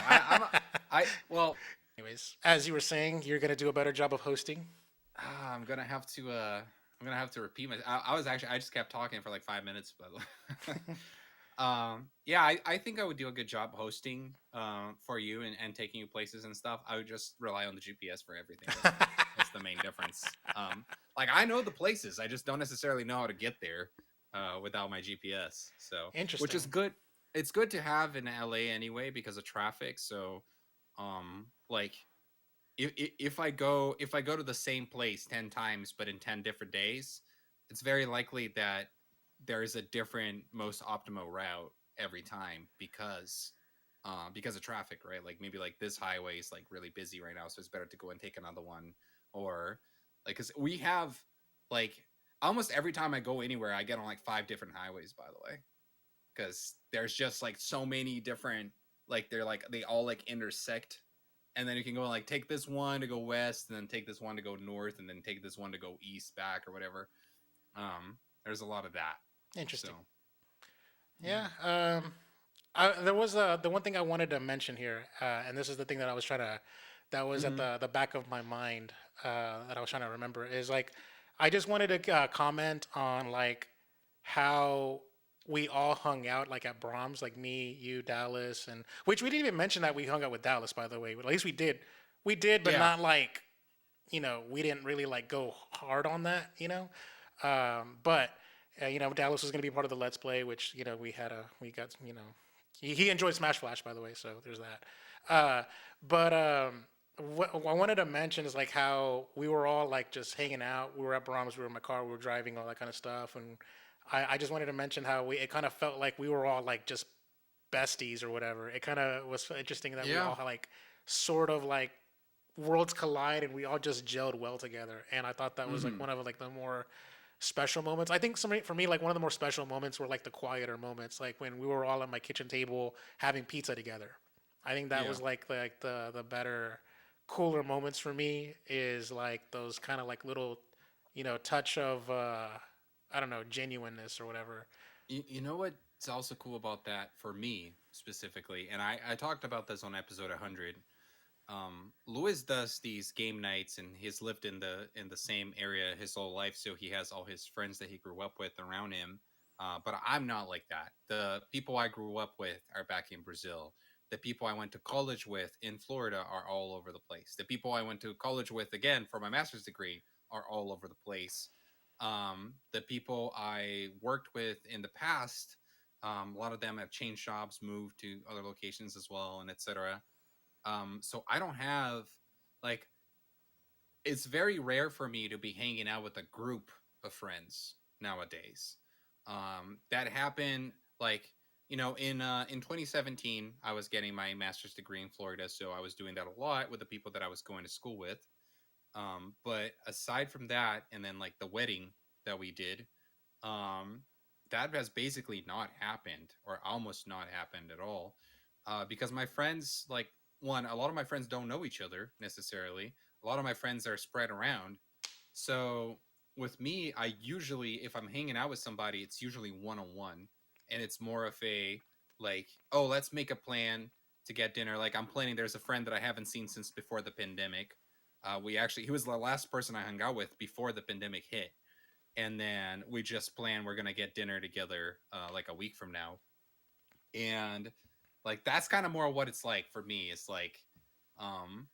I well, Anyways, as you were saying, you're gonna do a better job of hosting. I'm gonna have to. I'm gonna have to repeat my. I was actually. I just kept talking for like 5 minutes, but. Yeah, I think I would do a good job hosting for you and taking you places and stuff. I would just rely on the GPS for everything. That's the main difference. Like I know the places, I just don't necessarily know how to get there without my GPS. So, which is Interesting. good. It's good to have in LA anyway because of traffic. So, like if I go to the same place 10 times but in 10 different days, it's very likely that there is a different most optimal route every time because of traffic, right? Like maybe like this highway is like really busy right now, so it's better to go and take another one. Or like cuz we have like almost every time I go anywhere I get on like five different highways, by the way, because there's just like so many different, like they're like they all like intersect, and then you can go like take this one to go west and then take this one to go north and then take this one to go east back or whatever. There's a lot of that. So Interesting. yeah. Yeah. There was the one thing I wanted to mention here, and this is the thing that I was trying to, that was at Mm-hmm. the back of my mind, that I was trying to remember is like, I just wanted to comment on like how we all hung out like at Brahms, like me, you, Dallas, and which we didn't even mention that we hung out with Dallas, by the way. But at least we did, but Yeah. not like we didn't really like go hard on that, but Dallas was going to be part of the Let's Play, which we got he enjoyed Smash Flash, by the way, so there's that. But what I wanted to mention is like how we were all like just hanging out. We were at Brahms, we were in my car, we were driving, all that kind of stuff, and I just wanted to mention how it kind of felt like we were all like just besties or whatever. It kind of was interesting that we Yeah. all like sort of like worlds collide and we all just gelled well together. And I thought that was like Mm-hmm. one of like the more special moments. I think for me like one of the more special moments were like the quieter moments, like when we were all at my kitchen table having pizza together. I think that Yeah. was like the better, cooler moments for me is like those kind of like little, touch of I don't know, genuineness or whatever. You know what's also cool about that for me specifically, and I talked about this on episode 100. Lewis does these game nights and he's lived in the same area his whole life, so he has all his friends that he grew up with around him. But I'm not like that. The people I grew up with are back in Brazil. The people I went to college with in Florida are all over the place. The people I went to college with again for my master's degree are all over the place. The people I worked with in the past, a lot of them have changed jobs, moved to other locations as well, and etc. So I don't have like it's very rare for me to be hanging out with a group of friends nowadays. That happened like in 2017 I was getting my master's degree in Florida, so I was doing that a lot with the people that I was going to school with. But aside from that, and then like the wedding that we did, um, that has basically not happened or almost not happened at all, because my friends, like, one, a lot of my friends don't know each other necessarily. A lot of my friends are spread around. So with me, I usually, if I'm hanging out with somebody, it's usually one on one, and it's more of a like, oh, let's make a plan to get dinner. Like I'm planning. There's a friend that I haven't seen since before the pandemic. He was the last person I hung out with before the pandemic hit, and then we just plan we're gonna get dinner together like a week from now, and like that's kind of more what it's like for me. It's um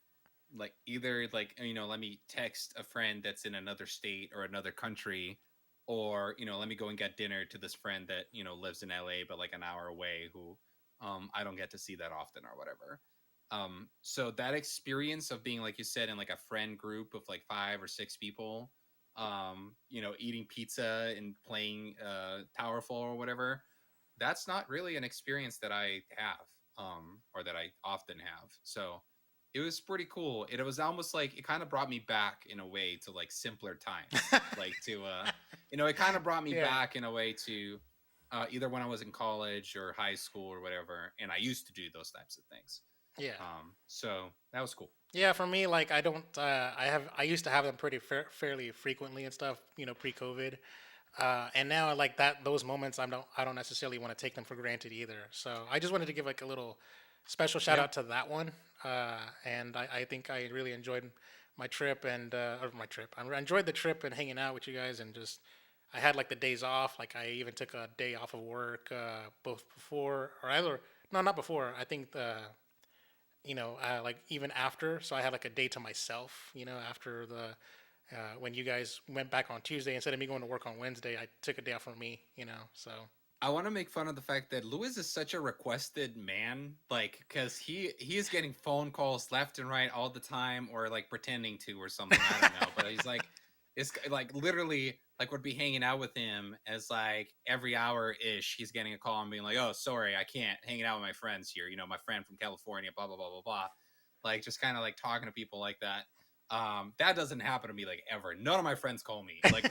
like either like let me text a friend that's in another state or another country, or let me go and get dinner to this friend that lives in LA but like an hour away, who I don't get to see that often or whatever. So that experience of being, like you said, in like a friend group of like 5 or 6 people, eating pizza and playing Towerfall or whatever, that's not really an experience that I have, or that I often have. So it was pretty cool. It was almost like it kind of brought me back in a way to like simpler times, like to it kind of brought me Yeah. back in a way to either when I was in college or high school or whatever, and I used to do those types of things. Yeah. So that was cool. Yeah, for me, like I don't, I used to have them pretty fairly frequently and stuff, pre-COVID, and now like that, those moments, I don't necessarily want to take them for granted either. So I just wanted to give like a little special shout Yeah, out to that one, and I think I really enjoyed my trip or my trip. I enjoyed the trip and hanging out with you guys, and just I had like the days off. Like I even took a day off of work, both before or either no, not before. I think like even after. So I had like a day to myself, after when you guys went back on Tuesday, instead of me going to work on Wednesday, I took a day off for me, so. I want to make fun of the fact that Lewis is such a requested man, like because he is getting phone calls left and right all the time, or like pretending to, or something. I don't know, but he's like, it's like literally like would be hanging out with him as like every hour ish. He's getting a call and being like, "Oh, sorry, I can't hanging out with my friends here. My friend from California, blah blah blah blah blah." Like just kind of like talking to people like that. That doesn't happen to me like ever. None of my friends call me. Like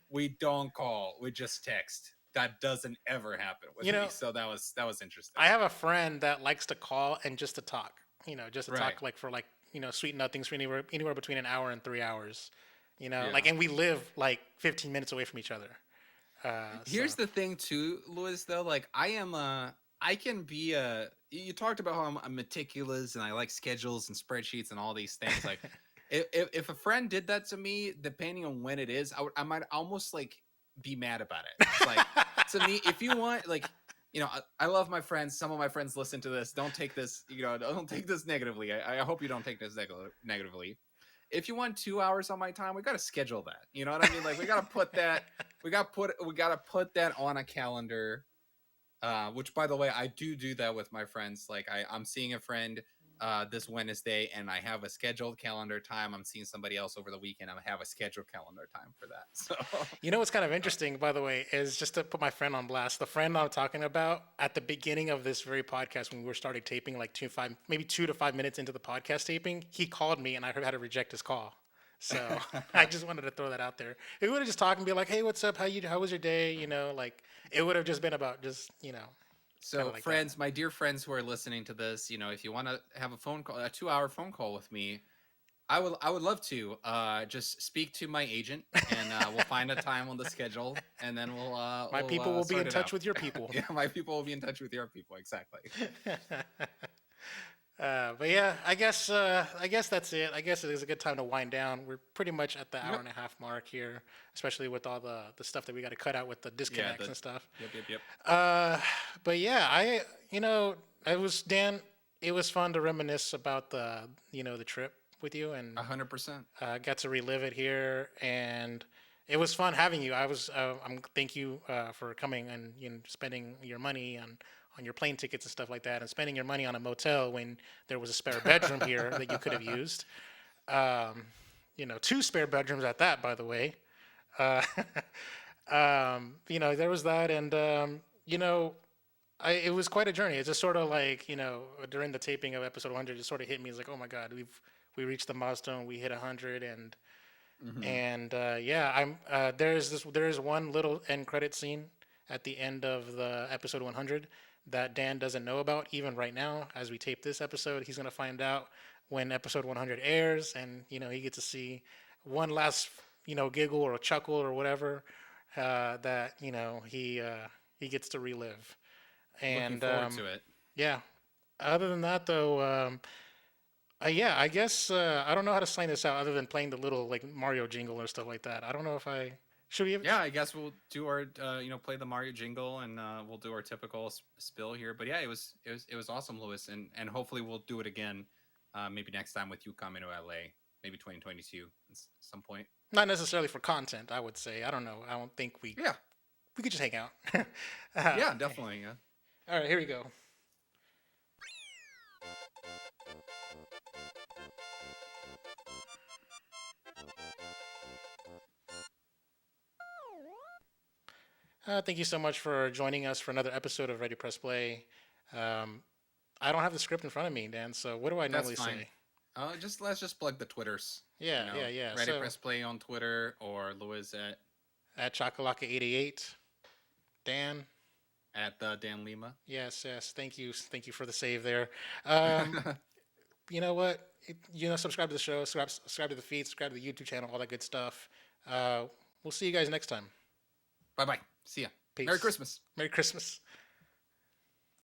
we don't call. We just text. That doesn't ever happen with you me. know, So that was interesting. I have a friend that likes to call and just to talk, just to Right. talk like for like, sweet nothings for anywhere between an hour and 3 hours, like, Yeah. and we live like 15 minutes away from each other. So. Here's the thing too, Louis, though, like I can be a you talked about how I'm meticulous and I like schedules and spreadsheets and all these things. Like if a friend did that to me, depending on when it is, I might almost like be mad about it. It's like, to me, if you want, like, I love my friends. Some of my friends listen to this. Don't take this, don't take this negatively. I hope you don't take this negatively. If you want 2 hours on my time, we got to schedule that. You know what I mean? Like we got to put that, we got to put that on a calendar. Which, by the way, I do that with my friends. Like I'm seeing a friend this Wednesday, and I have a scheduled calendar time. I'm seeing somebody else over the weekend. I have a scheduled calendar time for that. So What's kind of interesting, by the way, is just to put my friend on blast. The friend I'm talking about at the beginning of this very podcast, when we were starting taping, like maybe 2 to 5 minutes into the podcast taping, he called me and I had to reject his call. So I just wanted to throw that out there. If we would have just talked and be like, "Hey, what's up? How was your day?" Like it would have just been about just kind So, of like that. friends, my dear friends who are listening to this, if you want to have a phone call, a 2-hour phone call with me, I would love to just speak to my agent, and we'll find a time on the schedule, and then we'll My people will be in sort it touch out. with your people. Yeah, my people will be in touch with your people, exactly. But yeah, I guess that's it. I guess it is a good time to wind down. We're pretty much at the hour Yep. and a half mark here, especially with all the stuff that we got to cut out with the Yeah. disconnects and stuff. Yep. Uh, but yeah, it was Dan. It was fun to reminisce about the trip with you, and 100%. got to relive it here, and it was fun having you. Thank you for coming and spending your money on your plane tickets and stuff like that, and spending your money on a motel when there was a spare bedroom here that you could have used. Um, two spare bedrooms at that, by the way. Uh, there was that, and it was quite a journey. It's just sort of like during the taping of episode 100, it sort of hit me. It's like, oh my god, we reached the milestone. We hit 100, Hmm. and yeah, there is one little end credit scene at the end of the episode 100 that Dan doesn't know about even right now. As we tape this episode, he's gonna find out when episode 100 airs, and he gets to see one last giggle or a chuckle or whatever that he gets to relive. Looking And forward to it. yeah, other than that though, yeah, I guess I don't know how to sign this out other than playing the little like Mario jingle or stuff like that. I don't know if I should we. Yeah, I guess we'll do our play the Mario jingle, and we'll do our typical spill here. But yeah, it was awesome, Lewis, and hopefully we'll do it again, maybe next time with you coming to LA, maybe 2022 at some point. Not necessarily for content, I would say. I don't know. I don't think Yeah, we could just hang out. yeah, definitely. Yeah. All right, here we go. Thank you so much for joining us for another episode of Ready Press Play. Um, I don't have the script in front of me, Dan. So what do I That's normally fine. say? Let's just plug the Twitters. Yeah, yeah, yeah. Ready So Press Play on Twitter, or Lewis at Chakalaka88, Dan. at Dan Lima. Yes, yes. Thank you for the save there. Um, you know what? Subscribe to the show, subscribe to the feed, subscribe to the YouTube channel, all that good stuff. Uh, we'll see you guys next time. Bye bye. See ya. Merry Peace. Christmas. Merry Christmas.